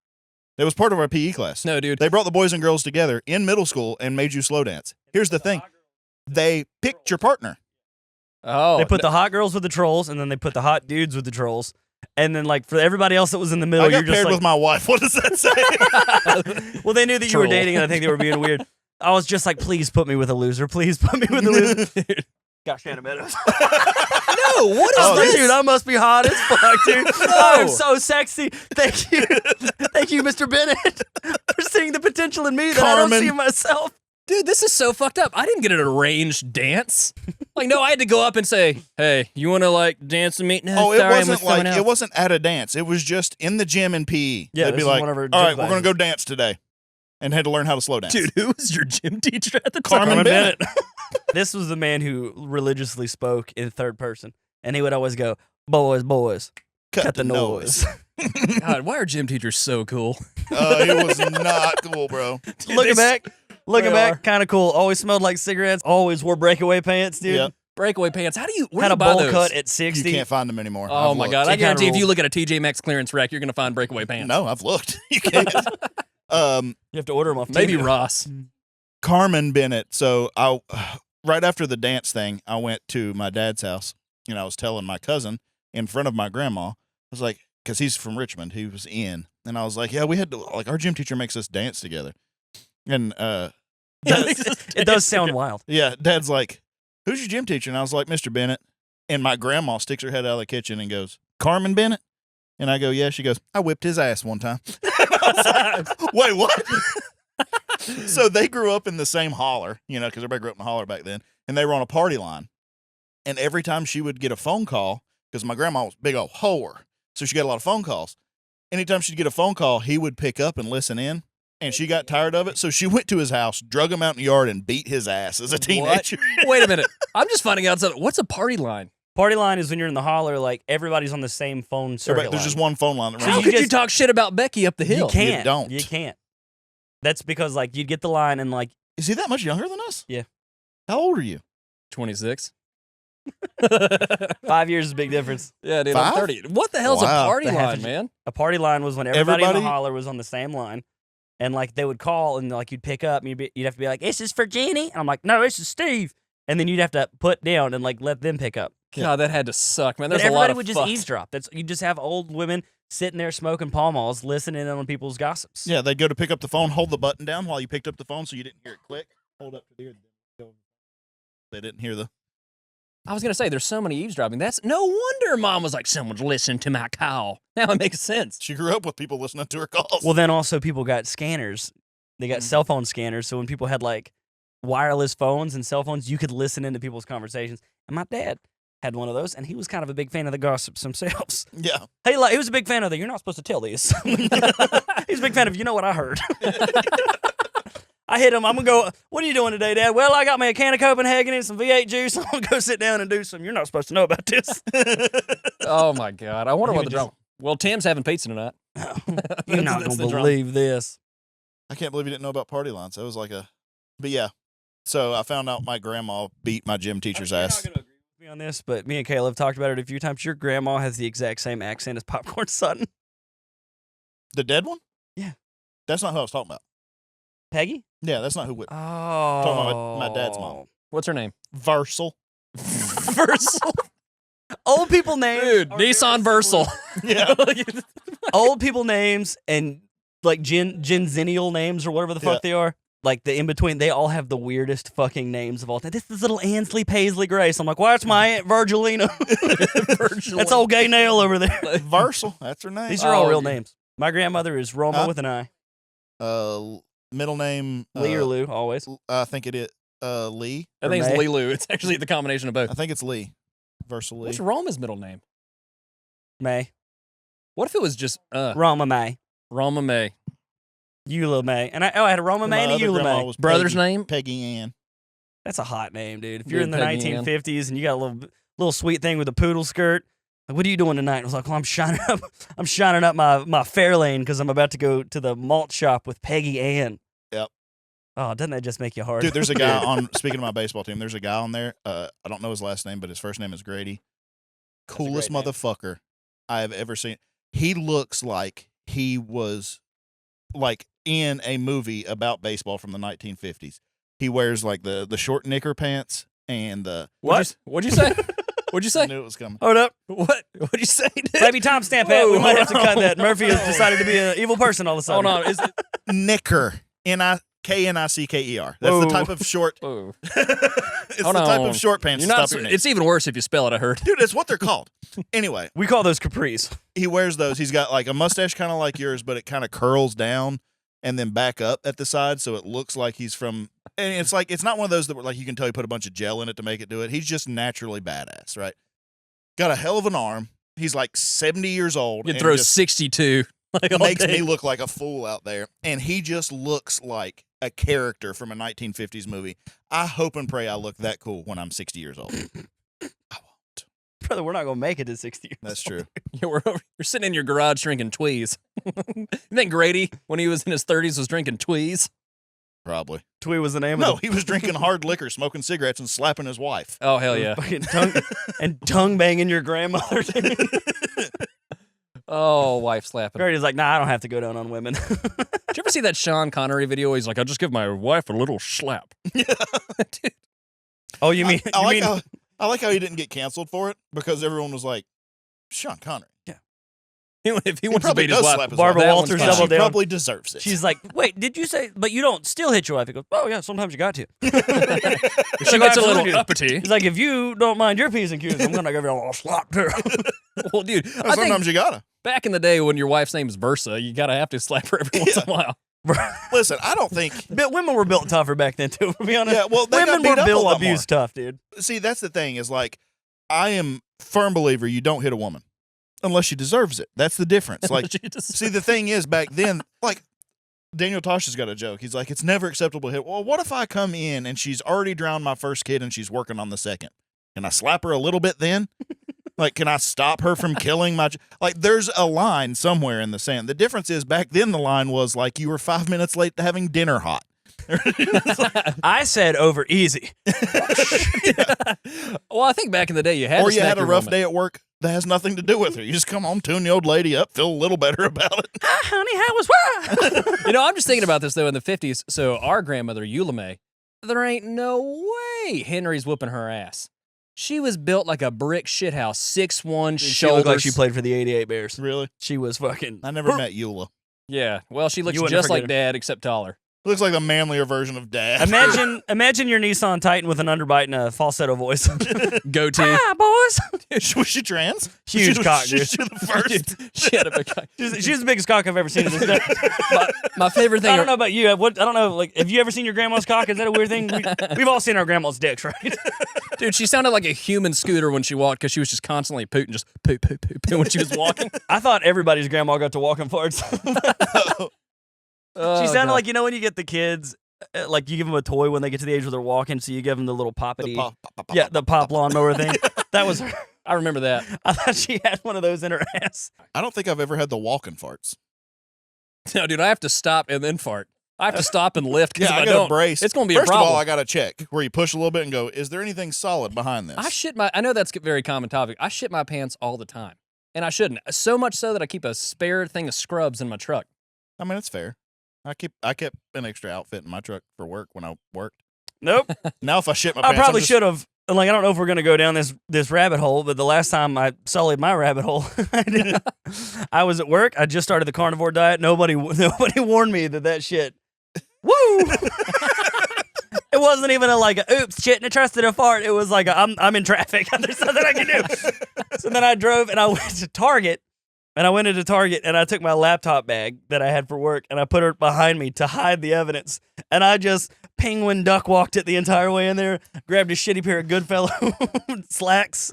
It was part of our PE class. No, dude. They brought the boys and girls together in middle school and made you slow dance. Here's the thing. They picked your partner. Oh, They put the hot girls with the trolls, and then they put the hot dudes with the trolls. And then, like, for everybody else that was in the middle, I got you're just paired like, with my wife. What does that say? well, they knew that you were Troll. dating, and I think they were being weird. I was just like, please put me with a loser. Please put me with a loser. Got Shannon Meadows. no. What is Oh, this? Dude, I must be hot as fuck, dude. I'm so sexy. Thank you. Thank you, Mr. Bennett, for seeing the potential in me that I don't Carmen. see in myself. Dude, this is so fucked up. I didn't get an arranged dance. Like, no, I had to go up and say, "Hey, you want to like dance with me?" No, Oh, it sorry, I'm wasn't with someone like else. it wasn't at a dance. It was just in the gym in PE. Yeah, They'd this be is like, one of our "All right, gym we're gonna classes." go dance today," and had to learn how to slow dance. Dude, who was your gym teacher at the time? Carmen Bennett. This was the man who religiously spoke in third person, and he would always go, "Boys, cut the noise." God, why are gym teachers so cool? It was not cool, bro. Looking back, They are. kind of cool. Always smelled like cigarettes. Always wore breakaway pants, dude. Yep. Breakaway pants. How do you? Where Had do a you buy bowl those? cut at You 60. can't find them anymore. Oh I've my looked. god! I It kinda guarantee if you ruled. look at a TJ Maxx clearance rack, you're gonna find breakaway pants. No, I've looked. You can't. You have to order them off. Maybe Temu. Ross. Carmen Bennett. So right after the dance thing, I went to my dad's house, and I was telling my cousin in front of my grandma. I was like, because he's from Richmond, he was in, and I was like, yeah, we had to like our gym teacher makes us dance together, and It does sound wild. yeah, Dad's like, who's your gym teacher? And I was like, Mr. Bennett, and my grandma sticks her head out of the kitchen and goes, Carmen Bennett, and I go, yeah. She goes, I whipped his ass one time. Wait, what? So they grew up in the same holler, you know, because everybody grew up in the holler back then, and they were on a party line. And every time she would get a phone call, because my grandma was a big old whore, so she got a lot of phone calls. Anytime she'd get a phone call, he would pick up and listen in, and she got tired of it, so she went to his house, drug him out in the yard, and beat his ass as a teenager. Wait a minute. I'm just finding out something. What's a party line? Party line is when you're in the holler, like everybody's on the same phone circuit Everybody- there's line. just one phone line that So How runs. you could you just- talk shit about Becky up the hill? You can't. You don't. You can't. That's because like you'd get the line and like Is he that much younger than us? Yeah. How old are you? 26. 5 years is a big difference. Yeah, dude, 5? I'm 30. What the hell's Wow. a party They have line, to- man? A party line was when everybody in Everybody? the holler was on the same line. And, like, they would call, and, like, you'd pick up, and you'd have to be like, this is for Jenny. And I'm like, no, this is Steve. And then you'd have to put down and, like, let them pick up. God, that had to suck, man. But There's a lot everybody of would just fucks. eavesdrop. You just have old women sitting there smoking Pall Malls, listening in on people's gossips. Yeah, they'd go to pick up the phone, hold the button down while you picked up the phone so you didn't hear it click. Hold up to the ear. They didn't hear the. I was gonna say, there's so many eavesdropping. That's no wonder Mom was like, someone's listening to my call. Now it makes sense. She grew up with people listening to her calls. Well, then also people got scanners. They got cell phone scanners. So when people had like wireless phones and cell phones, you could listen into people's conversations. And my dad had one of those, and he was kind of a big fan of the gossips themselves. Yeah. He was a big fan of the, you're not supposed to tell this. He's a big fan of, you know what I heard. I hit him. I'm going to go, what are you doing today, Dad? Well, I got me a can of Copenhagen and some V8 juice. I'm going to go sit down and do some. You're not supposed to know about this. Oh my God. I wonder He what would the drama. Well, Tim's having pizza tonight. You're not That's going to the believe this. I can't believe you didn't know about party lines. That was like a. But yeah. So I found out my grandma beat my gym teacher's You're ass. not going to agree with me on this, but me and Kayla have talked about it a few times. Your grandma has the exact same accent as Popcorn Sutton. The dead one? Yeah. That's not who I was talking about. Peggy? Yeah, that's not who. Oh. Talking about my dad's mom. What's her name? Versal. Versal. Old people names. Dude, are very Nissan similar. Versal. Yeah. Old people names and like Zennial names or whatever the fuck they are. Like the in between, they all have the weirdest fucking names of all time. This is little Ansley Paisley Grace. I'm like, why? It's my Aunt Virgilina. That's old gay nail over there. Versal. That's her name. These are all Oh, real yeah. names. My grandmother is Roma Huh? with an I. Middle name. Lee or Lou, always. I think it is Lee. I think Or it's May. Lilu. It's actually the combination of both. I think it's Lee. Versal Lee. What's Roma's middle name? May. What if it was just Roma May. Roma May? Eula May. And I had a Roma May and a other Eula grandma May. was Brother's Peggy, name? Peggy Ann. That's a hot name, dude. If you're Dude, in the Peggy Ann. 1950s and you got a little sweet thing with a poodle skirt, like, what are you doing tonight? I was like, well, I'm shining up my Fairlane because I'm about to go to the malt shop with Peggy Ann. Yep. Oh, doesn't that just make you hard? Dude, there's a guy on. Speaking of my baseball team, there's a guy on there. I don't know his last name, but his first name is Grady. a Coolest great name. motherfucker I have ever seen. He looks like he was like in a movie about baseball from the 1950s. He wears like the short knicker pants and the. What'd you say? What'd you I say? knew it was coming. Hold up. What'd you say, dude? Maybe timestamp that. We Whoa, might have to hold cut on. that. Murphy has decided to be an evil person all of a sudden. Hold on. Is it? Knicker. Knicker. That's Whoa. the type of short. Whoa. It's Hold the type on. of short pants. You're to not. stop your name. It's even worse if you spell it. I heard. Dude, it's what they're called. Anyway, We call those capris. he wears those. He's got like a mustache kind of like yours, but it kind of curls down and then back up at the side, so it looks like he's from. And it's like it's not one of those that like you can tell you put a bunch of gel in it to make it do it. He's just naturally badass, right? Got a hell of an arm. He's like 70 years old. You and throw just 62. Like all makes day. me look like a fool out there, and he just looks like a character from a 1950s movie. I hope and pray I look that cool when I'm 60 years old. I won't. Brother, we're not going to make it to 60 years. That's true. Yeah, we're sitting in your garage drinking Tweez. You think Grady, when he was in his 30s, was drinking Tweez? Probably. Twee was the name No, of he was drinking hard liquor, smoking cigarettes, and slapping his wife. Oh hell yeah! fucking tongue banging your grandmother. Did Oh, wife slapping. Grady's like, nah, I don't have to go down on women. Did you ever see that Sean Connery video? He's like, I'll just give my wife a little slap. Dude, Oh, you mean I like how he didn't get canceled for it because everyone was like, Sean Connery. if he He wants to probably beat his does wife, slap his Barbara wife. that Walters one's And fine. double she down. probably deserves it. She's like, wait, did you say? But you don't still hit your wife? He goes, oh yeah, sometimes you got to. If she gets a little Absolutely. uppity. He's like, if you don't mind your P's and Q's, I'm gonna give you a little slap too. Well, dude, Well, I think sometimes you gotta. back in the day when your wife's name is Versa, you gotta have to slap her every once in a while. Listen, I don't think. But women were built tougher back then too. To be honest, Yeah, well, they got women beat were up a built lot abused tough, dude. See, that's the thing is like, I am firm believer you don't hit a woman unless she deserves it. That's the difference. Like, She just- see, the thing is back then, like, Daniel Tosh has got a joke. He's like, it's never acceptable to hit. Well, what if I come in and she's already drowned my first kid and she's working on the second? Can I slap her a little bit then? Like, can I stop her from killing my... Like, there's a line somewhere in the sand. The difference is back then the line was like you were 5 minutes late to having dinner hot. I said over easy. Well, I think back in the day you had Or to you smack had a your rough woman. day at work that has nothing to do with her. You just come home, tune the old lady up, feel a little better about it. Hi, honey, how was what? You know, I'm just thinking about this, though, in the 50s. So our grandmother, Eula, there ain't no way Henry's whooping her ass. She was built like a brick shithouse, 6'1", She shoulders. looked like she played for the 88 Bears. Really? She was fucking... I never met Eula. Yeah, well, she looks You wouldn't just like forget Dad, except taller. Looks like the manlier version of Dad. Imagine your Nissan Titan with an underbite and a falsetto voice. Goatee. Hi, boys. Was she trans? Huge she, cock, she, dude. she the first. She had a big cock. She's the biggest cock I've ever seen in this day. My favorite thing. I don't know about you. I don't know. Like, have you ever seen your grandma's cock? Is that a weird thing? We've all seen our grandma's dicks, right? Dude, she sounded like a human scooter when she walked because she was just constantly pooting, just poop, poop, poop, poop when she was walking. I thought everybody's grandma got to walking farts. She sounded like, you know, when you get the kids, like you give them a toy when they get to the age where they're walking, so you give them the little poppity, the pop lawnmower thing. That was her. I remember that. I thought she had one of those in her ass. I don't think I've ever had the walking farts. No, dude, I have to stop and then fart. I have to stop and lift because Yeah, if I I got don't, a brace. it's going to be First a problem. of all, I got to check where you push a little bit and go, is there anything solid behind this? I know that's a very common topic. I shit my pants all the time, and I shouldn't. So much so that I keep a spare thing of scrubs in my truck. I mean, it's fair. I kept an extra outfit in my truck for work when I worked. Nope. Now if I shit my I pants, probably should have. Like, I don't know if we're going to go down this rabbit hole, but the last time I sullied my rabbit hole, I was at work. I just started the carnivore diet. Nobody warned me that shit. Woo! It wasn't even oops, shit, and I trusted a fart. It was like I'm in traffic. There's nothing I can do. So then I drove and I went to Target. And I went into Target and I took my laptop bag that I had for work and I put it behind me to hide the evidence. And I just penguin duck walked it the entire way in there, grabbed a shitty pair of Goodfellow slacks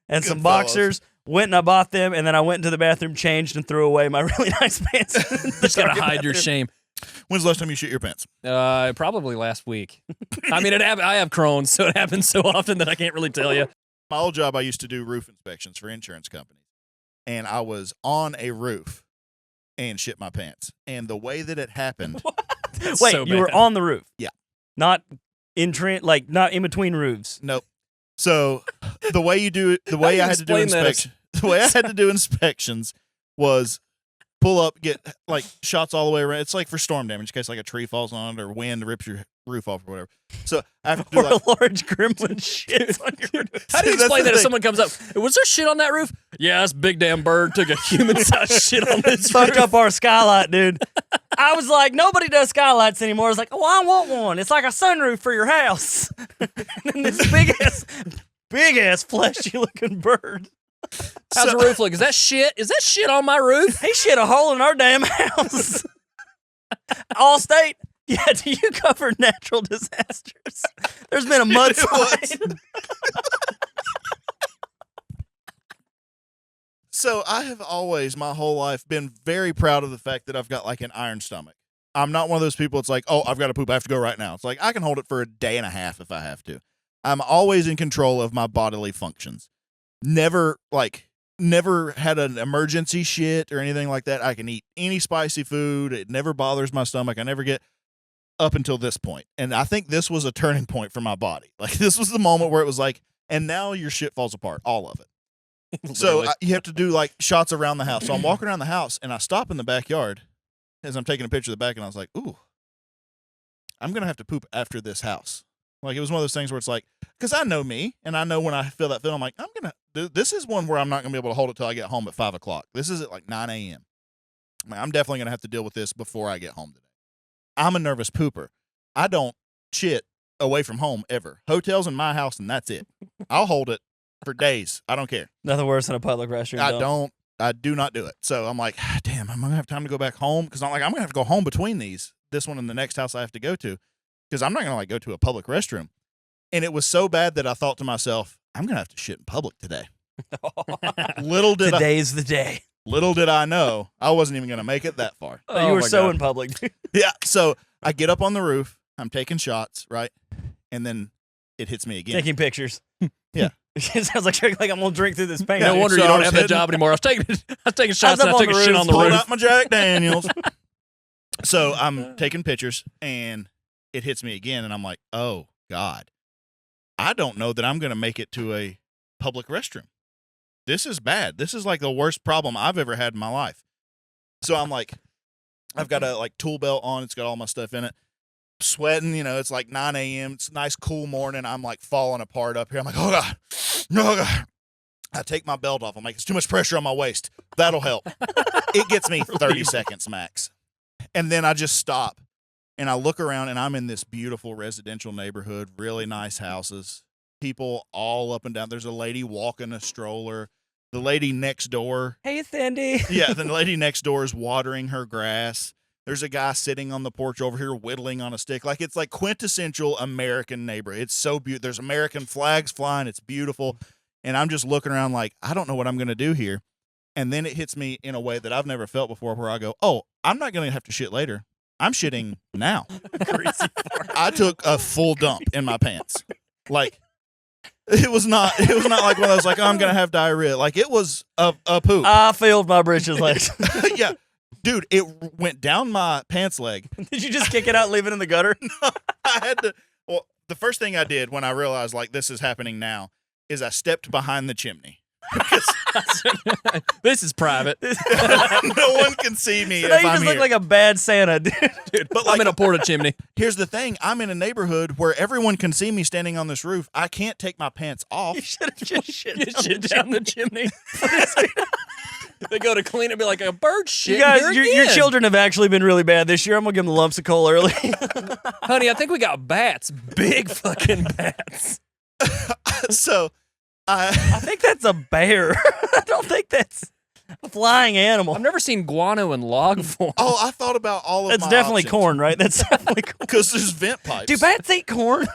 and some boxers, went and I bought them, and then I went into the bathroom, changed, and threw away my really nice pants. Just gotta hide your shame. When's the last time you shit your pants? Probably last week. I mean, I have Crohn's, so it happens so often that I can't really tell you. My old job, I used to do roof inspections for insurance companies. And I was on a roof and shit my pants. And the way that it happened. Wait, so you were bad. on the roof? Yeah. Not not in between roofs. Nope. So the way you do it, the way I had to do explain that inspection, the way I had to do inspections was pull up, get like shots all the way around. It's like for storm damage, in case like a tree falls on it or wind rips your roof off or whatever. So I have to do Or like, a large gremlin shits on your roof. How do you That's explain the that if thing. someone comes up? Was there shit on that roof? Yeah, this big damn bird took a human-sized shit on this Fucked roof. up our skylight, dude. I was like, nobody does skylights anymore. I was like, oh, I want one. It's like a sunroof for your house. And then this big ass fleshy looking bird. How's the roof look? Is that shit? Is that shit on my roof? He shit a hole in our damn house. Allstate. Yeah, do you cover natural disasters? There's been a mudslide. So I have always, my whole life, been very proud of the fact that I've got like an iron stomach. I'm not one of those people. It's like, oh, I've got to poop. I have to go right now. It's like I can hold it for a day and a half if I have to. I'm always in control of my bodily functions. Never had an emergency shit or anything like that. I can eat any spicy food. It never bothers my stomach. I never get up until this point. And I think this was a turning point for my body. Like this was the moment where it was like, and now your shit falls apart, all of it. So you have to do like shots around the house. So I'm walking around the house and I stop in the backyard as I'm taking a picture of the back and I was like, ooh, I'm going to have to poop after this house. Like it was one of those things where it's like, because I know me and I know when I feel that feeling, I'm like, this is one where I'm not going to be able to hold it till I get home at 5 o'clock. This is at like 9 a.m. I'm definitely going to have to deal with this before I get home today. I'm a nervous pooper. I don't shit away from home ever. Hotels in my house and that's it. I'll hold it for days. I don't care. Nothing worse than a public restroom. I do not do it. So I'm like, damn, I'm going to have time to go back home. Because I'm going to have to go home between this one and the next house I have to go to. Because I'm not going to go to a public restroom. And it was so bad that I thought to myself, I'm going to have to shit in public today. Today's the day. Little did I know, I wasn't even going to make it that far. Oh, you were my so God. in public. Yeah. So I get up on the roof. I'm taking shots, right? And then it hits me again. Taking pictures. Yeah. It sounds like I'm going to drink through this pain. No wonder so you I don't was have that hitting- job anymore. I was taking shots and I up on took a the shit roof, on the Pulled roof. out my Jack Daniels. So I'm taking pictures and it hits me again, and I'm like, oh, God. I don't know that I'm going to make it to a public restroom. This is bad. This is like the worst problem I've ever had in my life. So I'm like, I've got a like tool belt on. It's got all my stuff in it. Sweating, it's like 9 a.m. It's a nice cool morning. I'm like falling apart up here. I'm like, oh God, oh God. I take my belt off. I'm like, it's too much pressure on my waist. That'll help. It gets me 30 seconds max. And then I just stop. And I look around, and I'm in this beautiful residential neighborhood, really nice houses, people all up and down. There's a lady walking a stroller. The lady next door. Hey, Cindy. Yeah, the lady next door is watering her grass. There's a guy sitting on the porch over here whittling on a stick. Like, it's like quintessential American neighborhood. It's so beautiful. There's American flags flying. It's beautiful. And I'm just looking around like, I don't know what I'm going to do here. And then it hits me in a way that I've never felt before, where I go, oh, I'm not going to have to shit later. I'm shitting now. I took a full dump in my pants. Like, it was not like when I was like, oh, I'm going to have diarrhea. Like, it was a poop. I filled my britches legs. Yeah. Dude, it went down my pants leg. Did you just kick it out and leave it in the gutter? No, I had to. Well, the first thing I did when I realized, like, this is happening now is I stepped behind the chimney. This is private. No one can see me So if now you I'm just here. look like a bad Santa, dude. But I'm like, in a porta chimney. here's the thing. I'm in a neighborhood where everyone can see me standing on this roof. I can't take my pants off. You should have just shit You down shit the down the chimney. They go to clean it, be like a bird shit. You guys, here your again. children have actually been really bad this year. I'm gonna give them the lumps of coal early. Honey, I think we got bats. Big fucking bats. So I think that's a bear. I don't think that's a flying animal. I've never seen guano in log form. I thought about all of That's my definitely options. corn, right? That's definitely corn. Because there's vent pipes. Do bats eat corn?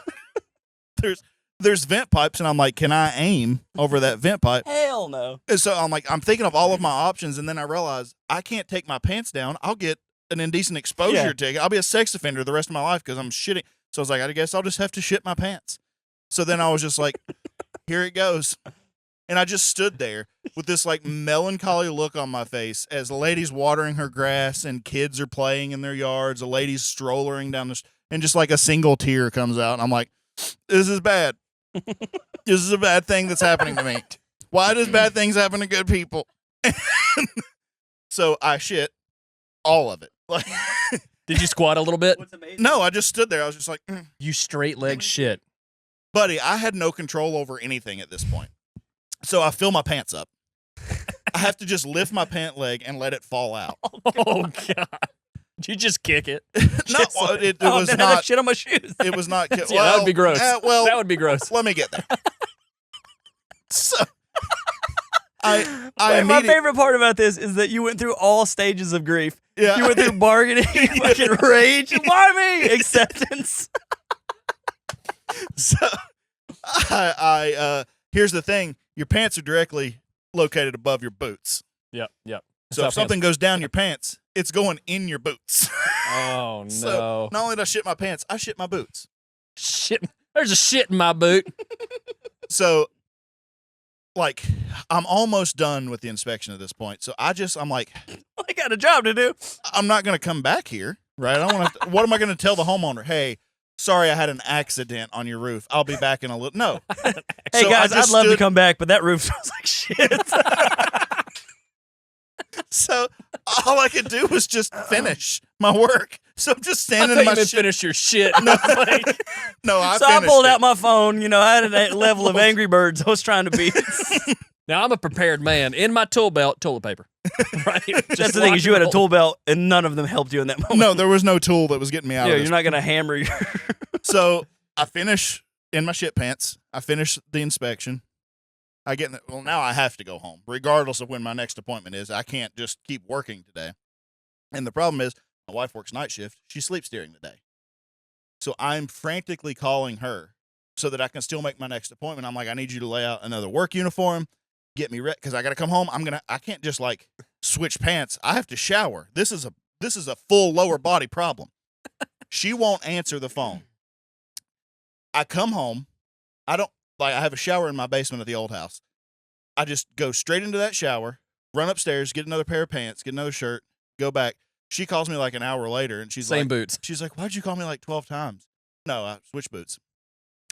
There's vent pipes, and I'm like, can I aim over that vent pipe? Hell no. And so I'm like, I'm thinking of all of my options, and then I realize I can't take my pants down. I'll get an indecent exposure Yeah. ticket. I'll be a sex offender the rest of my life because I'm shitting. So I was like, I guess I'll just have to shit my pants. So then I was just like, here it goes. And I just stood there with this like melancholy look on my face as the lady's watering her grass and kids are playing in their yards. A lady's strollering down and just like a single tear comes out. And I'm like, this is bad. This is a bad thing that's happening to me. Why does bad things happen to good people? So I shit all of it. Like, Did you squat a little bit? What's amazing? no, I just stood there. I was just like, You straight leg shit. buddy, I had no control over anything at this point. So I fill my pants up. I have to just lift my pant leg and let it fall out. Oh God! Did you just kick it? No, it was no, not. shit on my shoes. It was not. Yeah, that would be gross. Well, That would be gross. let me get there. So I My immediately, favorite part about this is that you went through all stages of grief. yeah, You went through bargaining, fucking rage, why me? Acceptance. So I here's the thing: your pants are directly located above your boots. Yep. So if something goes down your pants, it's going in your boots. Oh no! So not only did I shit my pants, I shit my boots. Shit! There's a shit in my boot. So, like, I'm almost done with the inspection at this point. So I'm like, I got a job to do. I'm not going to come back here, right? I don't want to. What am I going to tell the homeowner? Hey, sorry, I had an accident on your roof. I'll be back in a little. No. Hey So guys, I just I'd love to stood- come back, but that roof smells like shit. So all I could do was just finish my work. So I'm just I standing thought in you my meant shit. finish your shit. No, like, No, I So I finished pulled it. out my phone. You know, I had a level of Angry Birds I was trying to beat. now I'm a prepared man. In my tool belt, toilet paper. Right. That's the thing is, you had a tool belt, and none of them helped you in that moment. No, there was no tool that was getting me out Yeah, of you're this. not gonna hammer your. So I finish in my shit pants. I finish the inspection. I get well, now I have to go home, regardless of when my next appointment is. I can't just keep working today. And the problem is, my wife works night shift. She sleeps during the day. So I'm frantically calling her so that I can still make my next appointment. I'm like, I need you to lay out another work uniform, get me ready, because I got to come home. I can't just like switch pants. I have to shower. This is a full lower body problem. She won't answer the phone. I come home. I have a shower in my basement at the old house. I just go straight into that shower, run upstairs, get another pair of pants, get another shirt, go back. She calls me like an hour later, and she's Same like, boots. she's like, why'd you call me like 12 times? No, I switched boots.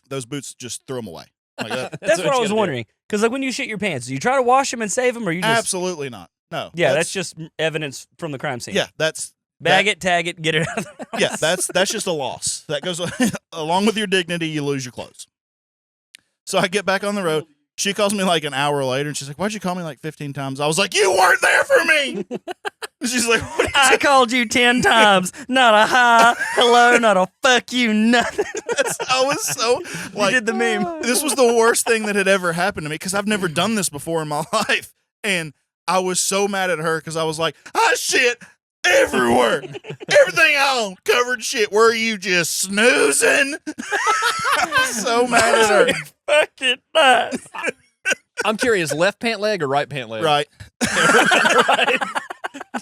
Those boots, just throw them away. Like that. That's what I you was gotta do. wondering. Because like when you shit your pants, do you try to wash them and save them, or you just Absolutely not. No. yeah, that's just evidence from the crime scene. yeah, that's Bag it, tag it, get it out. Of the house. yeah, that's just a loss. That goes along with your dignity. You lose your clothes. So I get back on the road. She calls me like an hour later, and she's like, "Why'd you call me like 15 times?" I was like, "You weren't there for me." She's like, "What?" I called you 10 times. Not a hi, hello, not a fuck you, nothing. I was so like, You did the meme. this was the worst thing that had ever happened to me because I've never done this before in my life, and I was so mad at her because I was like, "I shit everywhere, everything I own covered in shit. Were you just snoozing?" I was so mad at her. Fucking nuts. I'm curious, left pant leg or right pant leg? Right.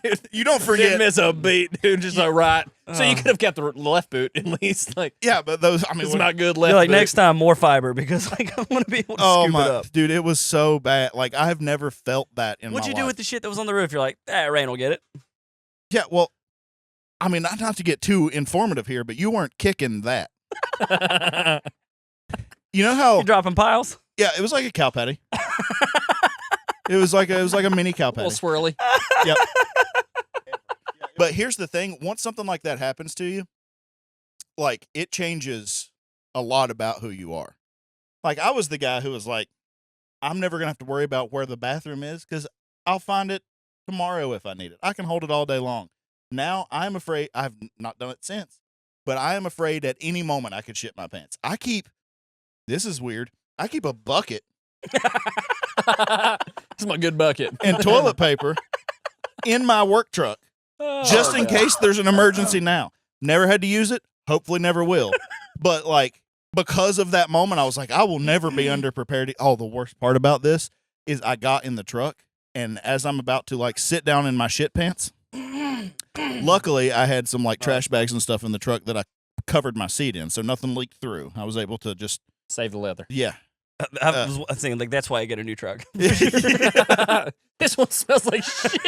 Dude, You don't didn't forget. miss a beat, dude. Just like right. So you could have kept the left boot at least. Like, Yeah, but those. I mean, it's when- not good left. You're like, boot. next time, more fiber because like I want to be able to oh scoop my it up. dude, it was so bad. Like I have never felt that in What'd my you do life. with the shit that was on the roof? You're like, rain will get it. Yeah, well, I mean, not to get too informative here, but you weren't kicking that. You know how? You dropping piles? Yeah, it was like a cow patty. It was like a mini cow a little patty. swirly. Yep. But here's the thing: once something like that happens to you, like it changes a lot about who you are. Like I was the guy who was like, I'm never gonna have to worry about where the bathroom is because I'll find it tomorrow if I need it. I can hold it all day long. Now I'm afraid. I've not done it since, but I am afraid at any moment I could shit my pants. This is weird. I keep a bucket This is my good bucket. and toilet paper in my work truck just in case there's an emergency now. Never had to use it. Hopefully never will. But like because of that moment, I was like, I will never be underprepared. Oh, the worst part about this is I got in the truck and as I'm about to like sit down in my shit pants, luckily I had some like trash bags and stuff in the truck that I covered my seat in, so nothing leaked through. I was able to just Save the leather. yeah. I was thinking like that's why I get a new truck. This one smells like shit.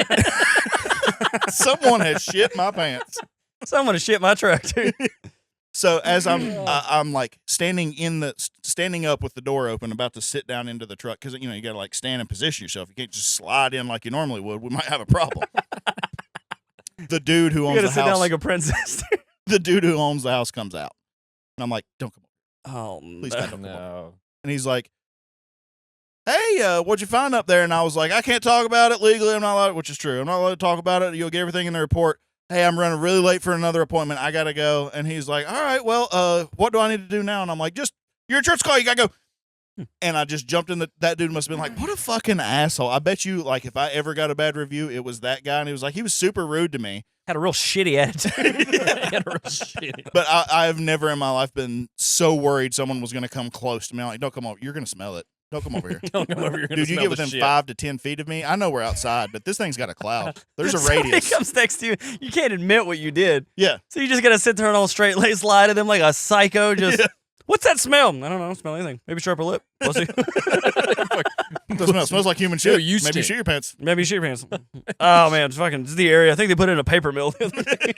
Someone has shit my pants. Someone to shit my truck, dude. So as I'm like standing up with the door open, about to sit down into the truck because you gotta like stand and position yourself. You can't just slide in like you normally would. We might have a problem. The dude who You owns gotta the sit house, down like a princess. the dude who owns the house comes out, and I'm like, "Don't come over, Oh please, no. God, don't come over." No. And he's like, "Hey, what'd you find up there?" And I was like, "I can't talk about it legally. I'm not allowed," which is true. I'm not allowed to talk about it. You'll get everything in the report. Hey, I'm running really late for another appointment. I gotta go. And he's like, "All right, well, what do I need to do now?" And I'm like, "Just your insurance call. You gotta go." And I just jumped in. That dude must have been like, "What a fucking asshole." I bet you, like, if I ever got a bad review, it was that guy. And he was like, he was super rude to me. Had a real shitty attitude. Had a real shitty. But I have never in my life been so worried someone was gonna come close to me. I'm like, "Don't come over. You're gonna smell it. Don't come over here." Don't come over. You're gonna Dude, you smell get the within shit. 5 to 10 feet of me. I know we're outside, but this thing's got a cloud. There's a Somebody radius. comes next to you. You can't admit what you did. Yeah. So you just gotta sit there and all straight laced lie to them like a psycho. Just Yeah. what's that smell? I don't know. Smell anything. Maybe sharper lip. Pussy. It smells like human shit. Dude, you Maybe stink. shit your pants. Maybe shit your pants. Oh man, it's fucking. This is the area. I think they put it in a paper mill the other day.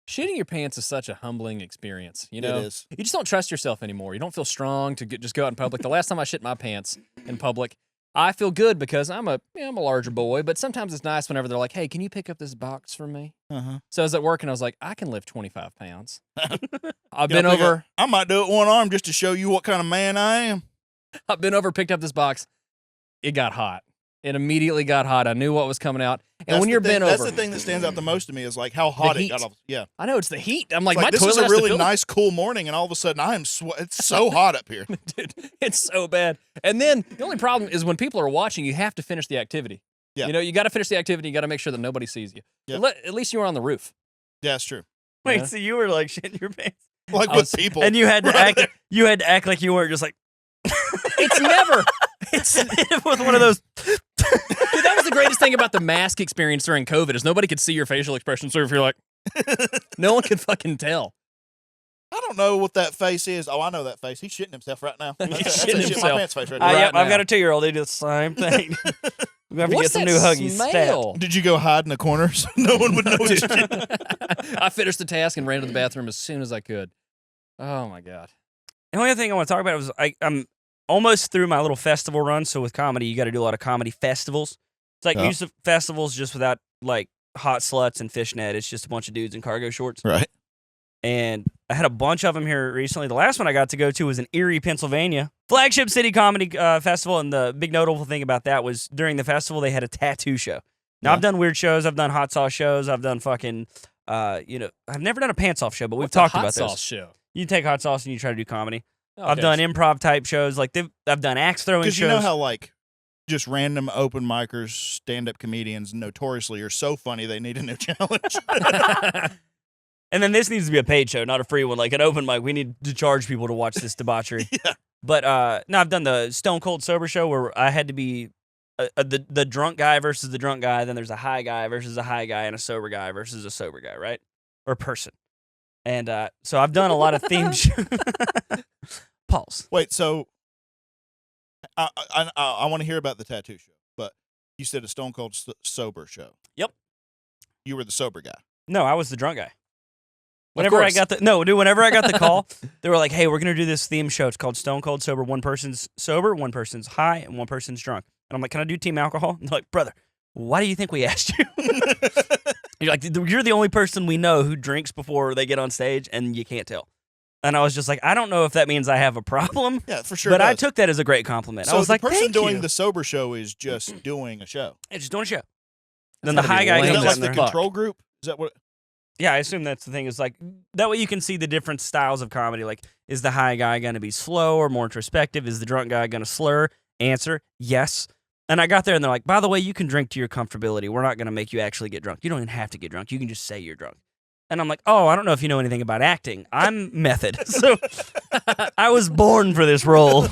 Shitting your pants is such a humbling experience. You know, It is. you just don't trust yourself anymore. You don't feel strong to just go out in public. The last time I shit my pants in public, I feel good because I'm a larger boy. But sometimes it's nice whenever they're like, "Hey, can you pick up this box for me?" Uh-huh. So I was at work and I was like, "I can lift 25 pounds." I've You been know, over. I might do it one arm just to show you what kind of man I am. I've been over, picked up this box. It got hot. It immediately got hot. I knew what was coming out. And That's when the you're thing- bent over, that's the thing that stands out the most to me is like how hot it heat. got off. Yeah. I know it's the heat. I'm like, It's my this toilet is a has to really fill- nice, cool morning, and all of a sudden I am. It's so hot up here. Dude, it's so bad. And then the only problem is when people are watching, you have to finish the activity. Yeah. You know, you got to finish the activity. You got to make sure that nobody sees you. Yeah. At least you were on the roof. Yeah, it's true. Wait, Yeah. so you were like shitting your pants, Like I with was- people, and you had to Right. act. You had to act like you weren't just like It's never. It's with one of those. Dude, that was the greatest thing about the mask experience during COVID is nobody could see your facial expression. So if you're like, no one could fucking tell. I don't know what that face is. Oh, I know that face. He's shitting himself right now. That's He's a shitting shit my himself. pants face right now. Right Yep, I've now. got a 2-year-old. They do the same thing. We're gonna have to What's get some that new Huggies. Stat. smell? Did you go hide in the corner so no one would know what you did? I finished the task and ran to the bathroom as soon as I could. Oh my god. The only other thing I want to talk about was I'm almost through my little festival run. So with comedy, you got to do a lot of comedy festivals. It's like music festivals just without like hot sluts and fishnet. It's just a bunch of dudes in cargo shorts. Right. And I had a bunch of them here recently. The last one I got to go to was in Erie, Pennsylvania. Flagship City Comedy Festival. And the big notable thing about that was during the festival, they had a tattoo show. Now, I've done weird shows. I've done hot sauce shows. I've done fucking, I've never done a pants off show, but we've talked about this. Hot sauce show. You take hot sauce and you try to do comedy. Okay. I've done improv type shows. Like I've done axe throwing shows. Because you know how like just random open micers, stand-up comedians notoriously are so funny they need a new challenge. And then this needs to be a paid show, not a free one. Like an open mic, we need to charge people to watch this debauchery. Yeah. But no, I've done the Stone Cold Sober show where I had to be the drunk guy versus the drunk guy. Then there's a high guy versus a high guy and a sober guy versus a sober guy, right? Or person. And so I've done a lot of themed shows. Pause. Wait, so I want to hear about the tattoo show, but you said a Stone Cold Sober show. Yep. You were the sober guy. No, I was the drunk guy. Whenever I got the call, they were like, "Hey, we're gonna do this theme show. It's called Stone Cold Sober. One person's sober, one person's high, and one person's drunk." And I'm like, "Can I do team alcohol?" And they're like, "Brother, why do you think we asked you?" You're like, "You're the only person we know who drinks before they get on stage, and you can't tell." And I was just like, I don't know if that means I have a problem. Yeah, for sure. But I took that as a great compliment. So I was the like, person "Thank doing you." the sober show is just doing a show. It's just doing a show. Then the high guy Is lame comes that up like in the there. control group? Is that what? Yeah, I assume that's the thing. Is like that way you can see the different styles of comedy. Like, is the high guy going to be slow or more introspective? Is the drunk guy going to slur? Answer, yes. And I got there and they're like, by the way, you can drink to your comfortability. We're not going to make you actually get drunk. You don't even have to get drunk. You can just say you're drunk. And I'm like, oh, I don't know if you know anything about acting. I'm method. So I was born for this role.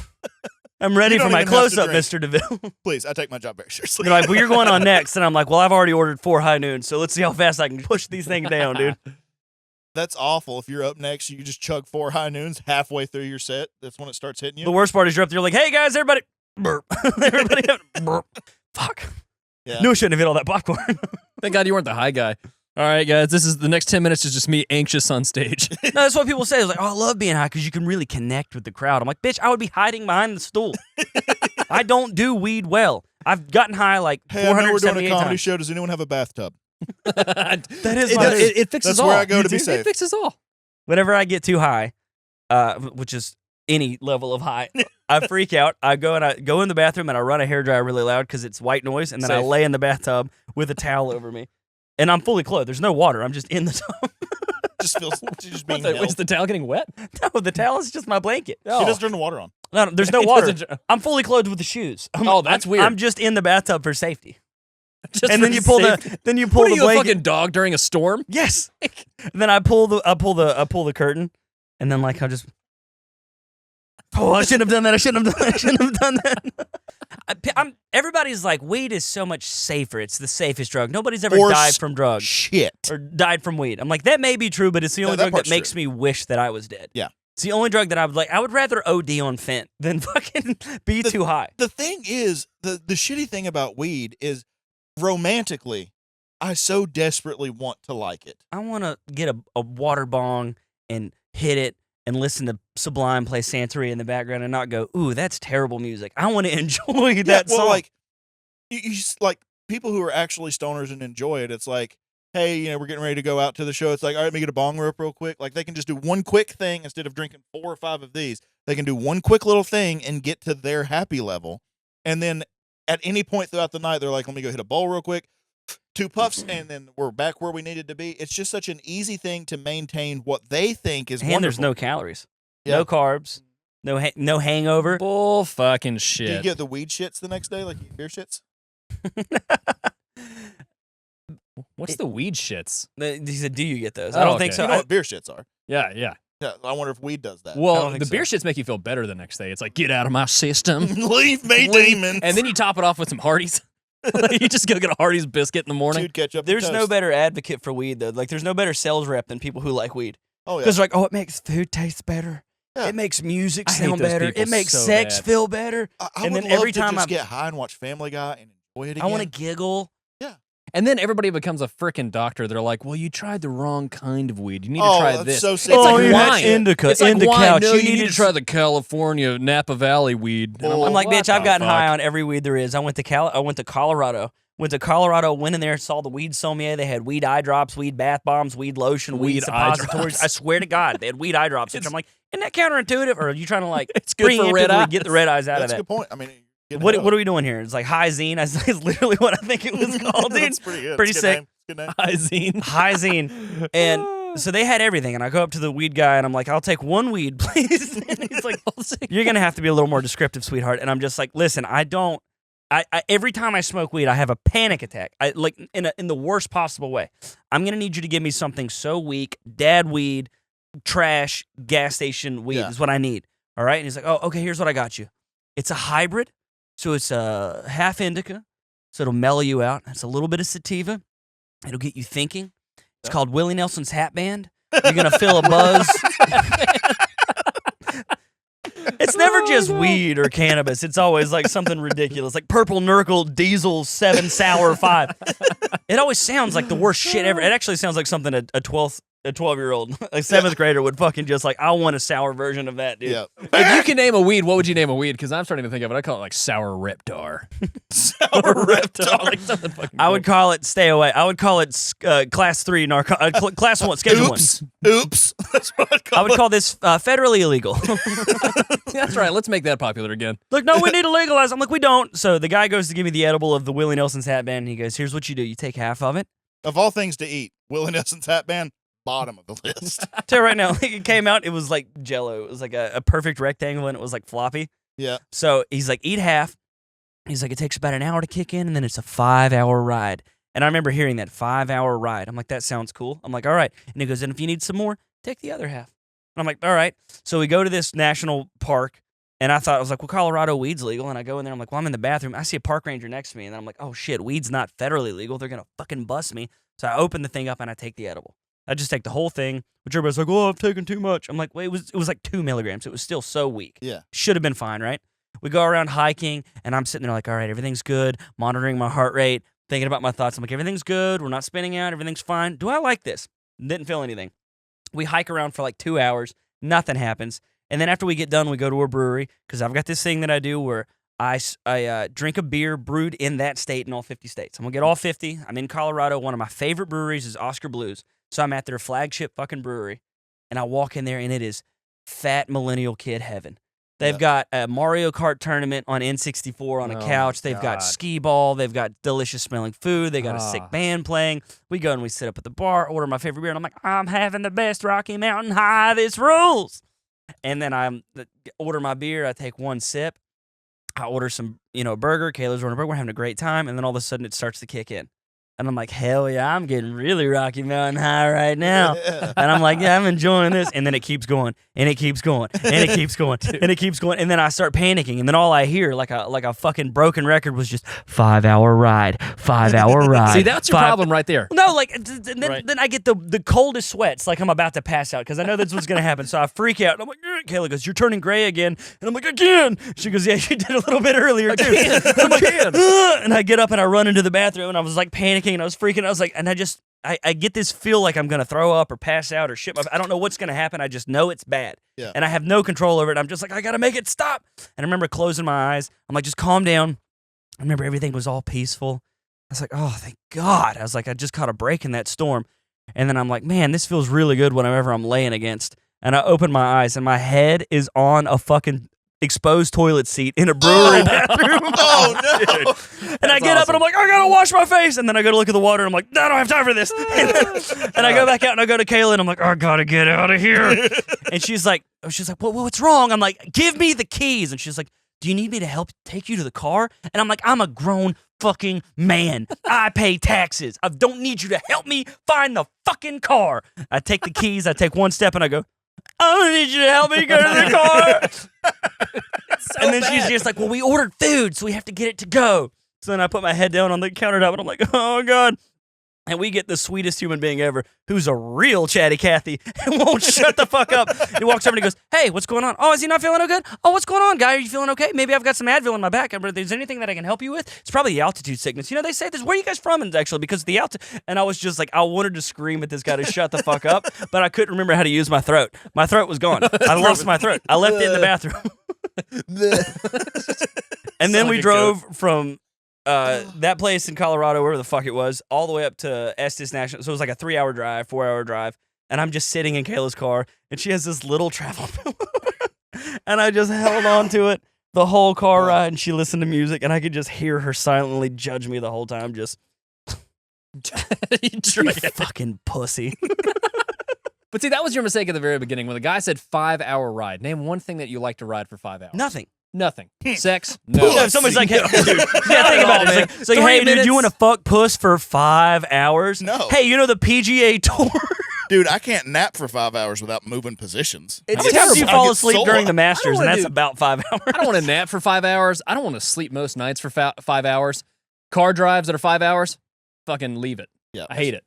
I'm ready You for don't my even have to close-up, drink. Mr. DeVille. Please, I take my job very seriously. They're like, well, you're going on next. And I'm like, well, I've already ordered 4 high noons, so let's see how fast I can push these things down, dude. That's awful. If you're up next, you just chug 4 high noons halfway through your set. That's when it starts hitting you. The worst part is you're up there like, hey, guys, everybody. Burp. Everybody burp. Fuck. Yeah. No, I shouldn't have hit all that popcorn. Thank God you weren't the high guy. All right, guys, this is the next 10 minutes is just me anxious on stage. No, that's what people say. It's like, oh, I love being high because you can really connect with the crowd. I'm like, bitch, I would be hiding behind the stool. I don't do weed well. I've gotten high like Hey, I know we're doing 478 a comedy times. show. Does anyone have a bathtub? That is It fixes That's all. where I go You to be do? safe. It fixes all. Whenever I get too high, which is any level of high, I freak out. I go in the bathroom and I run a hairdryer really loud because it's white noise, and then I Safe. lay in the bathtub with a towel over me, and I'm fully clothed. There's no water. I'm just in the tub. Just feels just being What, held. is the towel getting wet? No, the towel is just my blanket. He doesn't turn the water on. No, there's no It water. doesn't- I'm fully clothed with the shoes. Oh, that's weird. I'm just in the bathtub for safety. Just And for then you pull safety. the What are you, a blanket. fucking dog during a storm? Yes. And then I pull the curtain, and then like I just. Oh, I shouldn't have done that. I shouldn't have done that. Everybody's like, weed is so much safer. It's the safest drug. Nobody's ever Or died from drugs Shit. or died from weed. I'm like, that may be true, but it's the only that drug that part's makes true. me wish that I was dead. Yeah. It's the only drug that I would like. I would rather OD on fent than fucking be too high. The thing is, the shitty thing about weed is romantically, I so desperately want to like it. I want to get a water bong and hit it and listen to Sublime play Santeria in the background and not go, ooh, that's terrible music. I want to enjoy that well, song. like, like people who are actually stoners and enjoy it, it's like, hey, we're getting ready to go out to the show. It's like, all right, let me get a bong rip real quick. Like, they can just do one quick thing instead of drinking 4 or 5 of these. They can do one quick little thing and get to their happy level. And then at any point throughout the night, they're like, let me go hit a bowl real quick, 2 puffs, and then we're back where we needed to be. It's just such an easy thing to maintain what they think is and wonderful. there's no calories, Yeah. no carbs, no hangover. Bull fucking Do you shit. get the weed shits the next day, like you beer shits? What's the weed shits? He said, do you get those? Oh, I don't okay. think so. You know what beer shits are? Yeah, yeah. Yeah, I wonder if weed does that. I Well, don't think the so. beer shits make you feel better the next day. It's like, get out of my system. Leave me, demons. And then you top it off with some Hardee's. You just go get a Hardee's biscuit in the morning. Dude, ketchup. and There's no toast. better advocate for weed, though. Like, there's no better sales rep than people who like weed. Oh, yeah. Because they're like, oh, it makes food taste better. Yeah. It makes music I hate sound those better. people It makes so sex bad. feel better. I and would then love every to time just I- get high and watch Family Guy and Enjoy it I want to again. giggle. And then everybody becomes a freaking doctor. They're like, well, you tried the wrong kind of weed. You need to Oh, try that's this. so It's sick. like Oh, you had wine. indica It's like in the wine. couch. No, You you need needed to try the California Napa Valley weed. And I'm I'm like, what bitch, I've the gotten fuck? high on every weed there is. I went to Colorado. Went to Colorado, went in there, saw the weed sommelier. They had weed eye drops, weed bath bombs, weed lotion, weed Weed eye suppositories. drops. I swear to God, they had weed eye drops. Which I'm like, isn't that counterintuitive? Or are you trying to like It's good for red preemptively eyes. get the red eyes out That's a of good that? point. I mean, What are we doing here? It's like Hyzine. It's literally what I think it was called, dude. That's pretty good. Pretty It's a sick. Good name. Hyzine. Hyzine. And so they had everything. And I go up to the weed guy and I'm like, I'll take one weed, please. And he's like, you're going to have to be a little more descriptive, sweetheart. And I'm just like, listen, I every time I smoke weed, I have a panic attack. I like in the worst possible way. I'm going to need you to give me something so weak, dad weed, trash, gas station weed is what I need. All right? And he's like, oh, okay, here's what I got you. It's a hybrid. So it's a half indica. So it'll mellow you out. It's a little bit of sativa. It'll get you thinking. It's called Willie Nelson's Hat Band. You're going to feel a buzz. It's never just weed or cannabis. It's always like something ridiculous, like Purple Nurgle Diesel 7 Sour 5. It always sounds like the worst shit ever. It actually sounds like something a 12-year-old, a 7th grader would fucking just like, I want a sour version of that, dude. Yeah. If you can name a weed, what would you name a weed? Because I'm starting to think of it. I call it like sour Reptar. Sour Reptar. Reptar. Like something fucking I would call it stay away. I would call it class 3 class 1 schedule 1. Oops. That's what I'd call I would call this federally illegal. That's right. Let's make that popular again. Look, no, we need to legalize. I'm like, we don't. So the guy goes to give me the edible of the Willie Nelson's Hat Band, and he goes, here's what you do. You take half of it. Of all things to eat, Willie Nelson's Hat Band, bottom of the list. Tell you right now, it came out, it was like Jell-O. It was like a perfect rectangle, and it was like floppy. Yeah. So he's like, eat half. He's like, it takes about an hour to kick in, and then it's a 5-hour ride. And I remember hearing that 5-hour ride. I'm like, that sounds cool. I'm like, all right. And he goes, and if you need some more, take the other half. And I'm like, all right. So we go to this national park, and I was like, well, Colorado weed's legal. And I go in there, I'm like, well, I'm in the bathroom. I see a park ranger next to me, and then I'm like, oh shit, weed's not federally legal. They're gonna fucking bust me. So I open the thing up and I take the edible. I just take the whole thing, which everybody's like, oh, I've taken too much. I'm like, wait, it was like 2 milligrams. It was still so weak. Yeah. Should have been fine, right? We go around hiking, and I'm sitting there like, all right, everything's good, monitoring my heart rate, thinking about my thoughts. I'm like, everything's good. We're not spinning out. Everything's fine. Do I like this? Didn't feel anything. We hike around for like 2 hours. Nothing happens. And then after we get done, we go to a brewery because I've got this thing that I do where I drink a beer brewed in that state in all 50 states. I'm going to get all 50. I'm in Colorado. One of my favorite breweries is Oscar Blues. So I'm at their flagship fucking brewery. And I walk in there, and it is fat millennial kid heaven. They've got a Mario Kart tournament on N64 on a couch. They've got skee ball. They've got delicious smelling food. They got a sick band playing. We go and we sit up at the bar, order my favorite beer, and I'm like, I'm having the best Rocky Mountain High. This rules. And then I order my beer. I take one sip. I order some, a burger. Kayla's ordering a burger. We're having a great time. And then all of a sudden it starts to kick in. And I'm like, hell yeah, I'm getting really Rocky Mountain High right now. And I'm like, yeah, I'm enjoying this. And then it keeps going, and it keeps going, and it keeps going, and it keeps going. And then I start panicking. And then all I hear, like a fucking broken record, was just 5-hour ride, 5-hour ride. See, that's your problem right there. No, like, then I get the coldest sweats, like I'm about to pass out, because I know that's what's going to happen. So I freak out. And I'm like, Kayla goes, you're turning gray again. And I'm like, again. She goes, yeah, you did a little bit earlier, too. Again. And I'm like, and I get up and I run into the bathroom, and I was like panicking, and I was freaking. I was like, and I get this feel like I'm going to throw up or pass out or shit. I don't know what's going to happen. I just know it's bad. Yeah. And I have no control over it. I'm just like, I got to make it stop. And I remember closing my eyes. I'm like, just calm down. I remember everything was all peaceful. I was like, oh, thank God. I was like, I just caught a break in that storm. And then I'm like, man, this feels really good whenever I'm laying against. And I open my eyes, and my head is on a fucking exposed toilet seat in a brewery bathroom. Oh, no. And I get up, and I'm like, I gotta wash my face. And then I go to look at the water, and I'm like, no, I don't have time for this. And I go back out, and I go to Kayla, and I'm like, I gotta get out of here. And she's like, well, what's wrong? I'm like, give me the keys. And she's like, do you need me to help take you to the car? And I'm like, I'm a grown fucking man. I pay taxes. I don't need you to help me find the fucking car. I take the keys, I take one step, and I go, I don't need you to help me go to the car. And then she's just like, well, we ordered food, so we have to get it to go. So then I put my head down on the countertop, and I'm like, oh, God. And we get the sweetest human being ever, who's a real chatty Cathy, and won't shut the fuck up. He walks over and he goes, "Hey, what's going on? Oh, is he not feeling no good? Oh, what's going on, guy? Are you feeling okay? Maybe I've got some Advil in my back. Is there anything that I can help you with? It's probably the altitude sickness. You know, they say this. Where are you guys from? And actually, because of the altitude." And I was just like, I wanted to scream at this guy to shut the fuck up, but I couldn't remember how to use my throat. My throat was gone. I lost my throat. I left it in the bathroom. And then we drove from that place in Colorado, wherever the fuck it was, all the way up to Estes National. So it was like a 3-hour drive, 4-hour drive. And I'm just sitting in Kayla's car, and she has this little travel pillow. And I just held on to it the whole car ride, and she listened to music, and I could just hear her silently judge me the whole time, just, you fucking pussy. But see, that was your mistake at the very beginning when the guy said 5-hour ride. Name one thing that you like to ride for 5 hours. Nothing. Sex? No. If somebody's like, hey, dude, think about it. It's like, hey, dude, you want to fuck puss for 5 hours? No. Hey, you know the PGA Tour? Dude, I can't nap for 5 hours without moving positions. It's terrible. You fall asleep during the Masters, and that's about 5 hours. I don't want to nap for 5 hours. I don't want to sleep most nights for 5 hours. Car drives that are 5 hours, fucking leave it. Yeah, I hate it.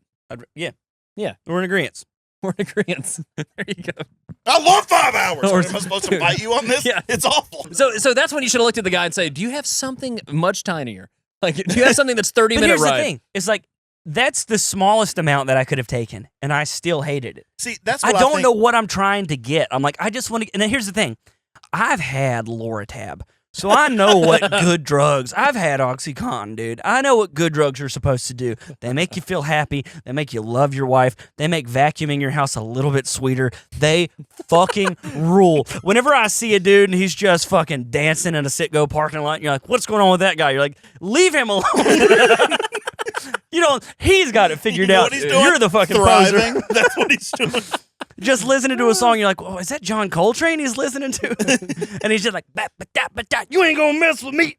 Yeah. We're in agreement. We're in agreement. There you go. I love 5 hours. Am I supposed to fight you on this? Yeah. It's awful. So that's when you should have looked at the guy and say, do you have something much tinier? Like, do you have something that's 30-minute Here's ride? the thing. It's like, that's the smallest amount that I could have taken, and I still hated it. See, that's I what don't think. know what I'm trying to get. I'm like, I just want to. And then here's the thing. I've had Loratab, so I know what good drugs. I've had OxyContin, dude. I know what good drugs are supposed to do. They make you feel happy. They make you love your wife. They make vacuuming your house a little bit sweeter. They fucking rule. Whenever I see a dude and he's just fucking dancing in a Citgo parking lot, and you're like, what's going on with that guy? You're like, leave him alone. You know, he's got it figured out. What he's doing? You're the fucking Thriving. poser. That's what he's doing. Just listening to a song, you're like, oh, is that John Coltrane he's listening to? And he's just like, you ain't gonna mess with me.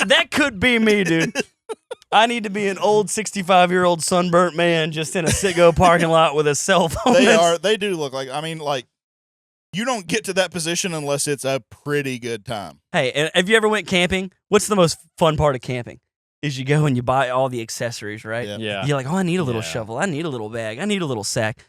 That could be me, dude. I need to be an old 65-year-old sunburnt man just in a Citgo parking lot with a cell phone. They do look like, I mean, like, you don't get to that position unless it's a pretty good time. Hey, and have you ever went camping? What's the most fun part of camping? Is you go and you buy all the accessories, right? Yeah. You're like, oh, I need a little shovel. I need a little bag. I need a little sack.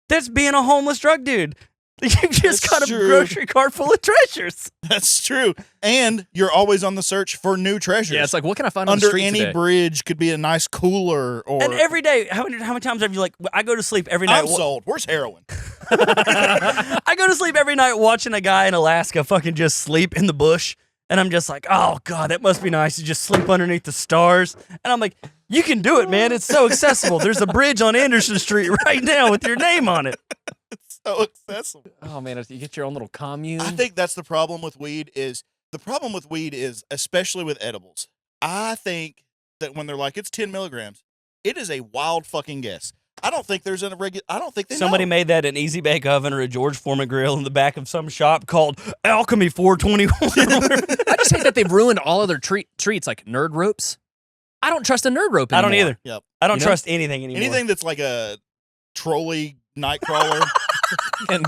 That's being a homeless drug dude. You just got a grocery cart full of treasures. That's true. And you're always on the search for new treasures. Yeah, it's like, what can I find on the under street any today? bridge could be a nice cooler or. And every day, how many times have you like? I go to sleep every night. I'm sold. Where's heroin? I go to sleep every night watching a guy in Alaska fucking just sleep in the bush. And I'm just like, oh, God, that must be nice to just sleep underneath the stars. And I'm like, you can do it, man. It's so accessible. There's a bridge on Anderson Street right now with your name on it. It's so accessible. Oh, man, you get your own little commune. I think that's the problem with weed is, especially with edibles, I think that when they're like, it's 10 milligrams, it is a wild fucking guess. I don't think there's I don't think they Somebody know. made that an easy bake oven or a George Foreman grill in the back of some shop called Alchemy 421. I just hate that they've ruined all of their treats, like nerd ropes. I don't trust a nerd rope anymore. I don't either. Yep. I don't trust anything anymore. Anything that's like a trolley nightcrawler. And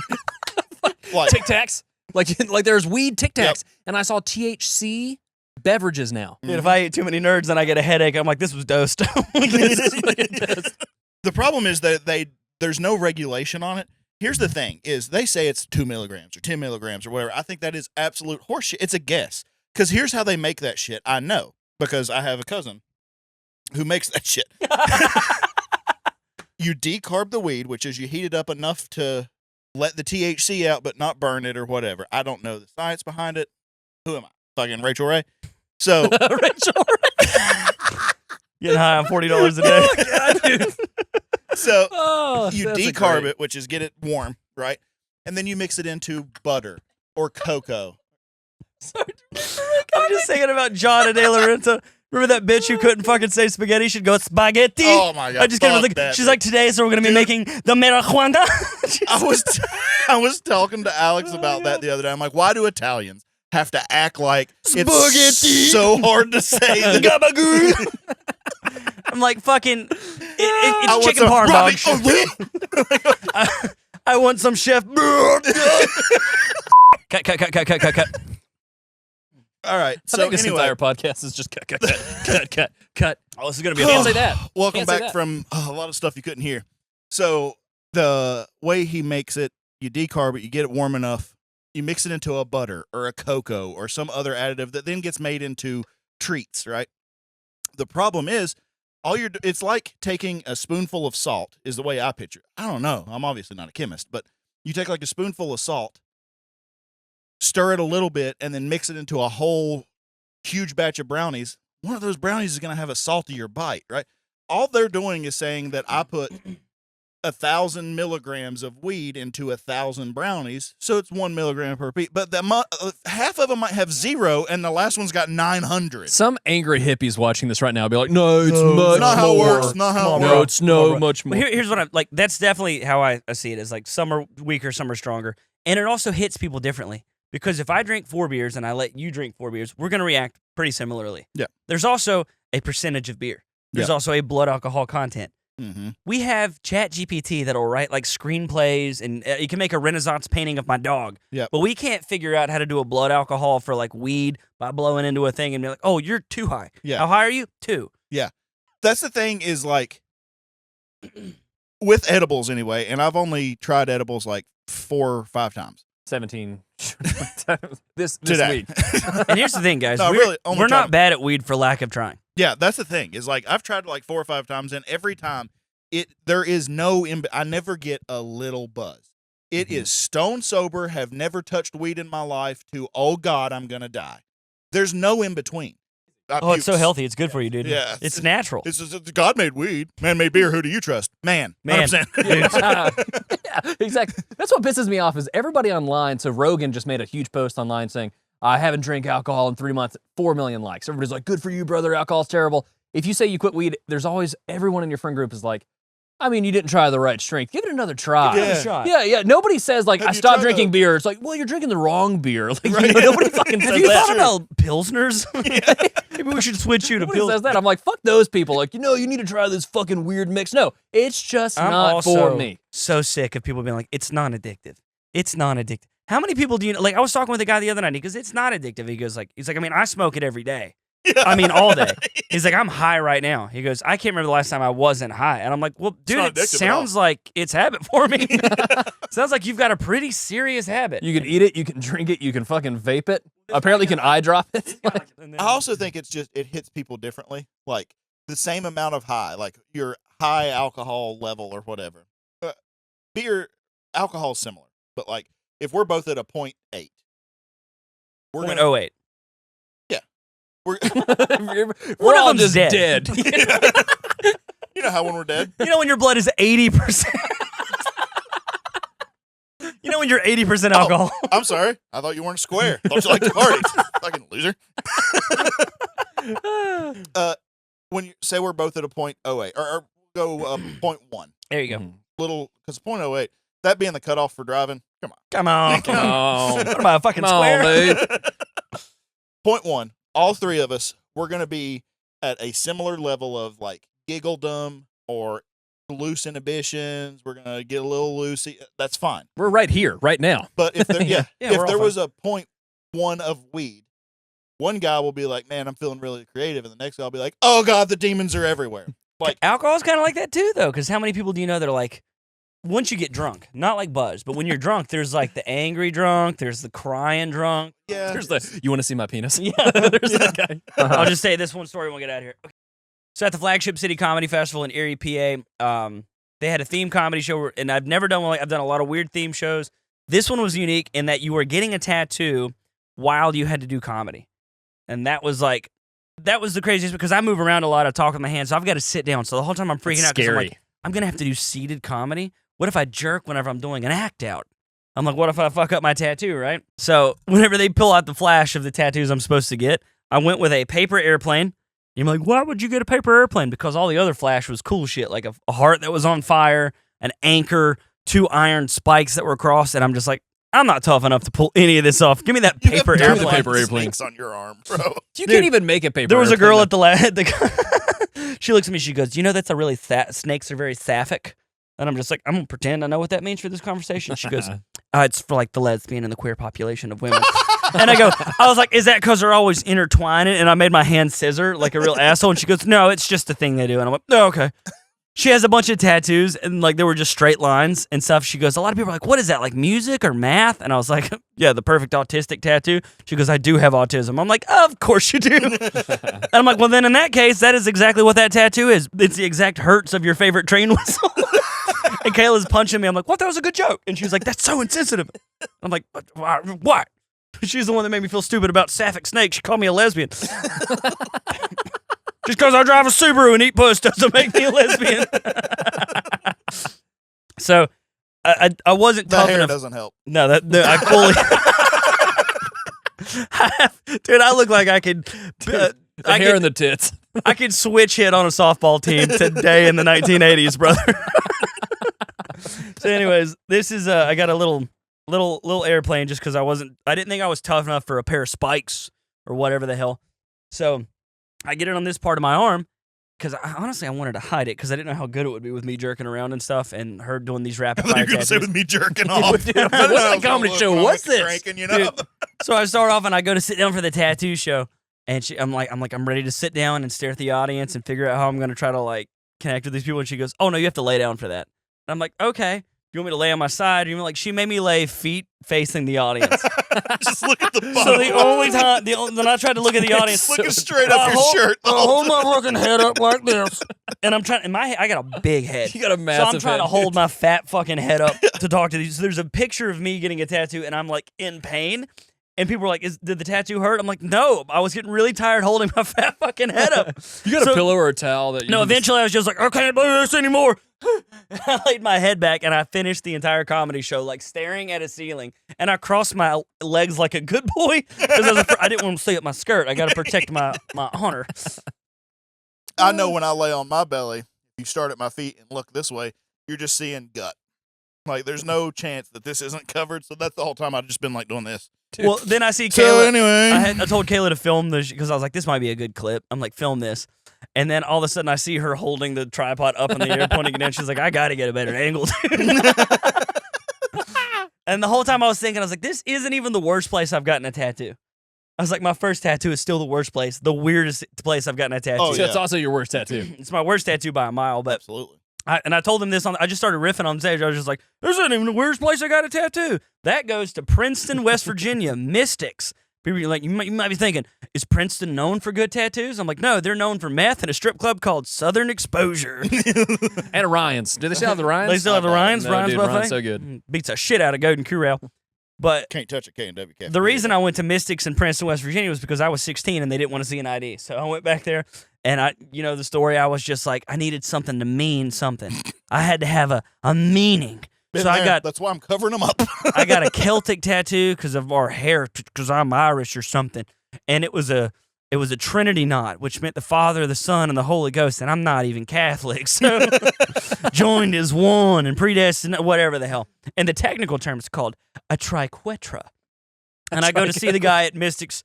like, Tic Tacs. Like there's weed Tic Tacs. Yep. And I saw THC beverages now. Dude, if I eat too many nerds and I get a headache, I'm like, this was dosed. The problem is that there's no regulation on it. Here's the thing: is they say it's 2 milligrams or 10 milligrams or whatever. I think that is absolute horseshit. It's a guess. Because here's how they make that shit. I know because I have a cousin who makes that shit. You decarb the weed, which is you heat it up enough to let the THC out, but not burn it or whatever. I don't know the science behind it. Who am I? Fucking Rachel Ray. So Rachel Ray. Getting high on $40 a day. Oh, God, dude. So you that's decarb great. it, which is get it warm, right? And then you mix it into butter or cocoa. I'm just thinking about John and De Laurentiis. Remember that bitch who couldn't fucking say spaghetti? She'd go spaghetti. Oh my God! I just can't fuck like. that She's bitch. like, today, so we're gonna be making the marijuana. I was talking to Alex about that the other day. I'm like, why do Italians have to act like Spaghetti. it's so hard to say? Gabagool. I'm like, fucking, I it's want chicken some parm dog. I want some chef. Cut. All right. I So think this anyway, entire podcast is just cut. Oh, this is gonna be. Can't say that. welcome Can't say back that. from a lot of stuff you couldn't hear. So the way he makes it, you decarb it, you get it warm enough, you mix it into a butter or a cocoa or some other additive that then gets made into treats, right? The problem is, it's like taking a spoonful of salt is the way I picture it. I don't know. I'm obviously not a chemist, but you take like a spoonful of salt, stir it a little bit, and then mix it into a whole huge batch of brownies. One of those brownies is going to have a saltier bite, right? All they're doing is saying that I put 1,000 milligrams of weed into 1,000 brownies, so it's 1 milligram per piece. But half of them might have 0, and the last one's got 900. Some angry hippies watching this right now will be like, no, it's much It's not how it more. works. Not how it No, works. it's much more. Well, here's what I'm like. That's definitely how I see it. Is like some are weaker, some are stronger, and it also hits people differently. Because if I drink 4 beers and I let you drink 4 beers, we're gonna react pretty similarly. Yeah. There's also a percentage of beer. There's also a blood alcohol content. Mm-hmm. We have ChatGPT that'll write like screenplays, and you can make a Renaissance painting of my dog. Yep. But we can't figure out how to do a blood alcohol for like weed by blowing into a thing and be like, oh, you're too high. Yeah. How high are you? 2. That's the thing is like with edibles anyway, and I've only tried edibles like 4 or 5 times. 17 this Today. week. And here's the thing, guys. No, really, only we're tried not bad at weed for lack of trying. Yeah, that's the thing. Is like I've tried like 4 or 5 times, and every time there is no I never get a little buzz. It is stone sober, have never touched weed in my life, to oh God, I'm gonna die. There's no in between. Oh, it's so healthy. It's good for you, dude. Yeah. It's natural. It's God made weed, man made beer. Who do you trust? Man. 100%. Yeah, exactly. That's what pisses me off is everybody online. So Rogan just made a huge post online saying, I haven't drank alcohol in 3 months, 4 million likes. Everybody's like, good for you, brother. Alcohol's terrible. If you say you quit weed, there's always everyone in your friend group is like, I mean, you didn't try the right strength. Give it another try. Give it a shot. Yeah. Nobody says like, Have I you stopped tried drinking beer. It's like, well, you're drinking the wrong beer. Like, Right. nobody fucking says Have you that. thought about Pilsners? Maybe we should switch you to Nobody Pilsner. says that. I'm like, fuck those people. Like, you need to try this fucking weird mix. No, it's just I'm not also for me. so sick of people being like, it's non-addictive. It's non-addictive. How many people do you know? Like, I was talking with a guy the other night. He goes, it's not addictive. He's like, I mean, I smoke it every day. I mean, all day. He's like, I'm high right now. He goes, I can't remember the last time I wasn't high. And I'm like, well, dude, not it addictive at sounds like it's habit forming. Sounds like you've got a pretty serious habit. You can eat it, you can drink it, you can fucking vape it. Apparently, you can eye drop it. I also think it hits people differently. Like the same amount of high, like your high alcohol level or whatever. Beer, alcohol is similar, but like if we're both at a 0.8, we're gonna 0.08. we're We're all them's just dead. dead. you know how when we're dead. You know when your blood is 80%? You know when you're 80% alcohol? I'm sorry, I thought you weren't square. Thought you liked to party, fucking loser. When you say we're both at a 0.08 or go 0.1, There you go. little because 0.08, that being the cutoff for driving. Come on. Come on. Come on. What about a fucking Come on, square? dude. 0.1, all 3 of us, we're going to be at a similar level of like giggledom or loose inhibitions. We're going to get a little loosey. That's fine. We're right here, right now. But if there, Yeah, if we're all there was a 0.1 of weed, one guy will be like, man, I'm feeling really creative. And the next guy will be like, oh God, the demons are everywhere. Like, Alcohol's kind of like that too, though, because how many people do you know that are like, once you get drunk, not like buzz, but when you're drunk, there's like the angry drunk, there's the crying drunk. yeah. There's the, you want to see my penis? Yeah. There's that guy. I'll just say this one story and we'll get out of here. Okay. So at the Flagship City Comedy Festival in Erie, PA, they had a theme comedy show, and I've never done one. I've done a lot of weird theme shows. This one was unique in that you were getting a tattoo while you had to do comedy. And that was the craziest because I move around a lot. I talk with my hands, so I've got to sit down. So the whole time I'm freaking out because I'm Scary. like, I'm going to have to do seated comedy. What if I jerk whenever I'm doing an act out? I'm like, what if I fuck up my tattoo, right? So whenever they pull out the flash of the tattoos I'm supposed to get, I went with a paper airplane. You're like, why would you get a paper airplane? Because all the other flash was cool shit, like a heart that was on fire, an anchor, 2 iron spikes that were crossed, and I'm just like, I'm not tough enough to pull any of this off. Give me that You have paper diamond airplane. paper airplane. snakes on your arm, bro. You can't even make a paper. There was a airplane. girl at the she looks at me, she goes, you know that's a really snakes are very sapphic? And I'm just like, I'm going to pretend I know what that means for this conversation. She goes, it's for like the lesbian and the queer population of women. And I was like, is that because they're always intertwining? And I made my hand scissor like a real asshole. And she goes, no, it's just a thing they do. And I'm like, no, okay. She has a bunch of tattoos, and like they were just straight lines and stuff. She goes, a lot of people are like, what is that, like music or math? And I was like, yeah, the perfect autistic tattoo. She goes, I do have autism. I'm like, of course you do. And I'm like, well, then in that case, that is exactly what that tattoo is. It's the exact hertz of your favorite train whistle. And Kayla's punching me. I'm like, what? That was a good joke. And she was like, that's so insensitive. I'm like, what? She's the one that made me feel stupid about sapphic snake. She called me a lesbian. Just because I drive a Subaru and eat puss doesn't make me a lesbian. So I wasn't tough The hair enough. doesn't help. No, I fully. Dude, I look like I could. The hair and the tits. I could switch hit on a softball team today in the 1980s, brother. So, anyways, this is I got a little airplane just because I didn't think I was tough enough for a pair of spikes or whatever the hell. So I get it on this part of my arm because honestly I wanted to hide it because I didn't know how good it would be with me jerking around and stuff and her doing these rapid fire You're gonna say tattoos. with me jerking off. Dude, I'm like, what's the comedy show? What's this? Cranking, you know? Dude. So I start off and I go to sit down for the tattoo show, and I'm ready to sit down and stare at the audience and figure out how I'm gonna try to like connect with these people. And she goes, "Oh no, you have to lay down for that." And I'm like, "Okay." You want me to lay on my side? You like she made me lay feet facing the audience. Just look at the bottom. So the only time, when I tried to look at the audience, looking straight up your shirt. I hold my fucking head up like this, and I'm trying. In my head, I got a big head. You got a So massive I'm trying to head. hold my fat fucking head up to talk to these. So there's a picture of me getting a tattoo, and I'm like in pain. And people were like, did the tattoo hurt? I'm like, no. I was getting really tired holding my fat fucking head up. You got a pillow or a towel that you No, can just- eventually I was just like, I can't do this anymore. I laid my head back and I finished the entire comedy show like staring at a ceiling. And I crossed my legs like a good boy because I didn't want to see up my skirt. I got to protect my honor. I know when I lay on my belly, if you start at my feet and look this way, you're just seeing gut. Like, there's no chance that this isn't covered. So that's the whole time I've just been like doing this. Dude. Well, then I see Kayla. So anyway, I told Kayla to film this because I was like, this might be a good clip. I'm like, film this. And then all of a sudden I see her holding the tripod up in the air, pointing it down. She's like, I got to get a better angle, dude. And the whole time I was thinking, I was like, this isn't even the worst place I've gotten a tattoo. I was like, my first tattoo is still the worst place, the weirdest place I've gotten a tattoo. Oh, So yeah. it's also your worst tattoo. It's my worst tattoo by a mile, but absolutely. I told him this I just started riffing on stage. I was just like, this isn't even the weirdest place I got a tattoo. That goes to Princeton, West Virginia, Mystics. People are like, you might be thinking, is Princeton known for good tattoos? I'm like, no, they're known for meth and a strip club called Southern Exposure. And Ryan's. Do they still have the Ryan's? They still have the Ryan's, No, Ryan's dude, buffet. Ryan's so good. Beats the shit out of Golden Corral. But Can't touch a K&W cafe. the reason I went to Mystics in Princeton, West Virginia was because I was 16 and they didn't want to see an ID. So I went back there and you know the story, I was just like, I needed something to mean something. I had to have a meaning. Been So there. I got That's why I'm covering them up. I got a Celtic tattoo because of our hair, because I'm Irish or something. And it was a Trinity knot, which meant the Father, the Son, and the Holy Ghost. And I'm not even Catholic, so joined as one and predestined, whatever the hell. And the technical term is called a triquetra. And I go to see the guy at Mystics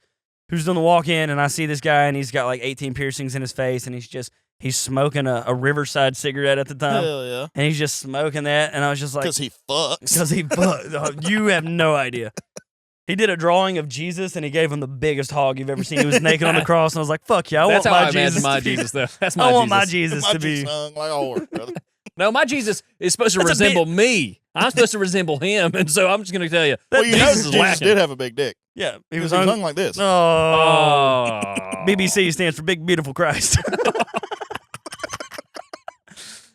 who's doing the walk-in, and I see this guy, and he's got like 18 piercings in his face, and he's smoking a Riverside cigarette at the time. Hell yeah. And he's just smoking that, and I was just like, Because he fucks. because he you have no idea. He did a drawing of Jesus, and he gave him the biggest hog you've ever seen. He was naked on the cross, and I was like, fuck yeah, I That's want how my I imagine Jesus. my to be- Jesus, though. That's my I Jesus. want my Jesus My to be. G's hung like a horse, brother. No, my Jesus is supposed to That's a resemble me. I'm supposed to resemble him, and so I'm just going to tell you. Well, you know, Jesus is Jesus lacking. did have a big dick. Yeah, he He was hung on. like this. Oh. Oh. BBC stands for Big Beautiful Christ.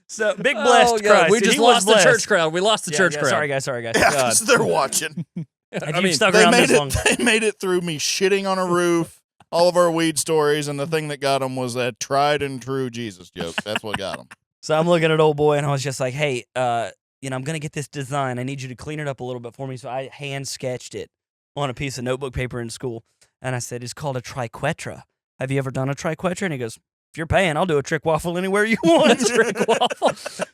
So big Oh, blessed God, Christ. we just He was lost the blessed. church crowd. We lost the church crowd. Sorry guys. Yeah, God. they're watching. If I you've mean, stuck They around made this long. it. They made it through me shitting on a roof. All of our weed stories, and the thing that got them was that tried and true Jesus joke. That's what got them. So I'm looking at old boy, and I was just like, hey, I'm gonna get this design. I need you to clean it up a little bit for me. So I hand sketched it on a piece of notebook paper in school, and I said, it's called a triquetra. Have you ever done a triquetra? And he goes, if you're paying, I'll do a trick waffle anywhere you want. Trick waffle.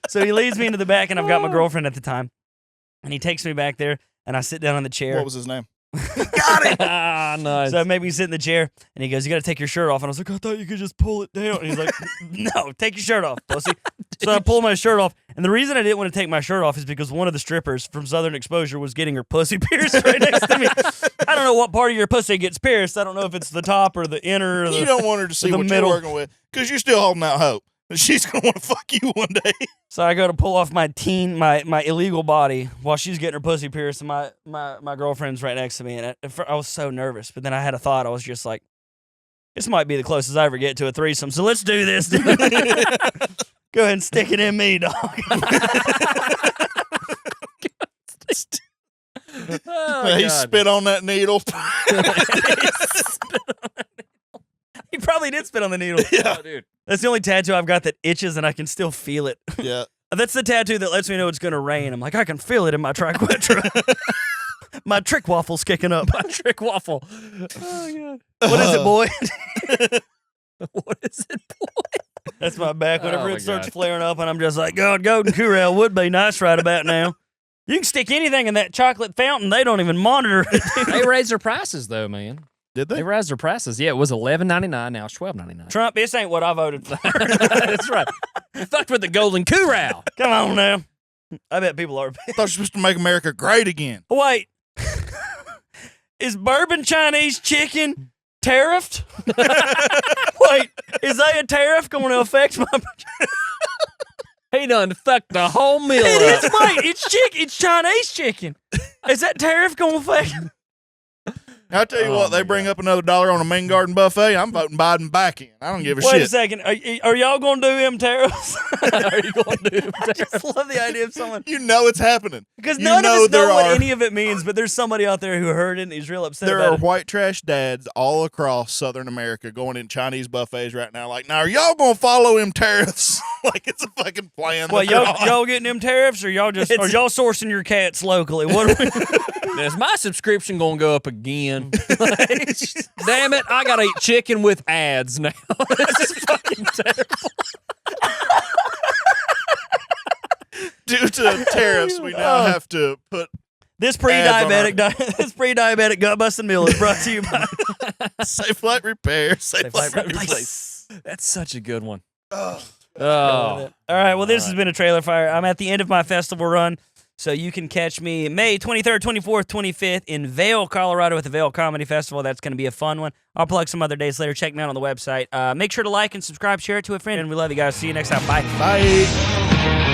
So he leads me into the back, and I've got my girlfriend at the time, and he takes me back there, and I sit down on the chair. What was his name? Got it. Nice. So maybe he's sitting in the chair, and he goes, "You got to take your shirt off." And I was like, "I thought you could just pull it down." And he's like, "No, take your shirt off, pussy." So I pulled my shirt off, and the reason I didn't want to take my shirt off is because one of the strippers from Southern Exposure was getting her pussy pierced right next to me. I don't know what part of your pussy gets pierced. I don't know if it's the top or the inner or the. You don't want her to see the what middle. you're working with because you're still holding out hope that she's gonna want to fuck you one day. So I go to pull off my illegal body while she's getting her pussy pierced, and my girlfriend's right next to me, and I was so nervous. But then I had a thought. I was just like, this might be the closest I ever get to a threesome, so let's do this. Dude. Go ahead and stick it in me, dog. Oh, He God. spit on that needle. He probably did spit on the needle. Oh, dude. That's the only tattoo I've got that itches and I can still feel it. Yeah. That's the tattoo that lets me know it's going to rain. I'm like, I can feel it in my triquetra. My trick waffle's kicking up. My trick waffle. Oh, What is it, boy? God. What is it, boy? That's my back whenever Oh, my it starts God. flaring up, and I'm just like, God, Golden Corral would be nice right about now. You can stick anything in that chocolate fountain. They don't even monitor it. They raised their prices, though, man. Did They they? raised their prices. Yeah, it was $11.99. Now it's $12.99. Trump, this ain't what I voted for. That's right. You fucked with the Golden Corral. Come on now. I bet people are. I thought you were supposed to make America great again. Wait. Is bourbon Chinese chicken tariffed? Wait, is that a tariff going to affect my... He done fucked the whole meal It up. is, wait, it's chicken. It's Chinese chicken. Is that tariff going to affect... I tell you Oh, what, my they bring up another $1 on a Main Garden buffet. I'm voting Biden back in. I don't give a Wait a shit. second. Are y'all going to do them tariffs? Are you going to? I just love the idea of someone. You know it's happening. Because You none of know us know there what are- any of it means, but there's somebody out there who heard it and he's real upset There about are it. white trash dads all across Southern America going in Chinese buffets right now. Like, now are y'all gonna follow them tariffs? Like it's a fucking plan. Well, that they're on. y'all getting them tariffs, or y'all just or y'all sourcing your cats locally? What? Are we, Is my subscription going to go up again? Damn it, I got to eat chicken with ads now. This is fucking terrible. Due to tariffs, we now have to put this Ads this pre-diabetic gut busting meal is brought to you by safe flight repair. Safe flight Place. That's such a good one. Oh. Oh. All right. Well, this has been a trailer fire. I'm at the end of my festival run, so you can catch me May 23rd, 24th, 25th in Vail, Colorado, at the Vail Comedy Festival. That's going to be a fun one. I'll plug some other days later. Check me out on the website. Make sure to like and subscribe, share it to a friend, and we love you guys. See you next time. Bye. Bye.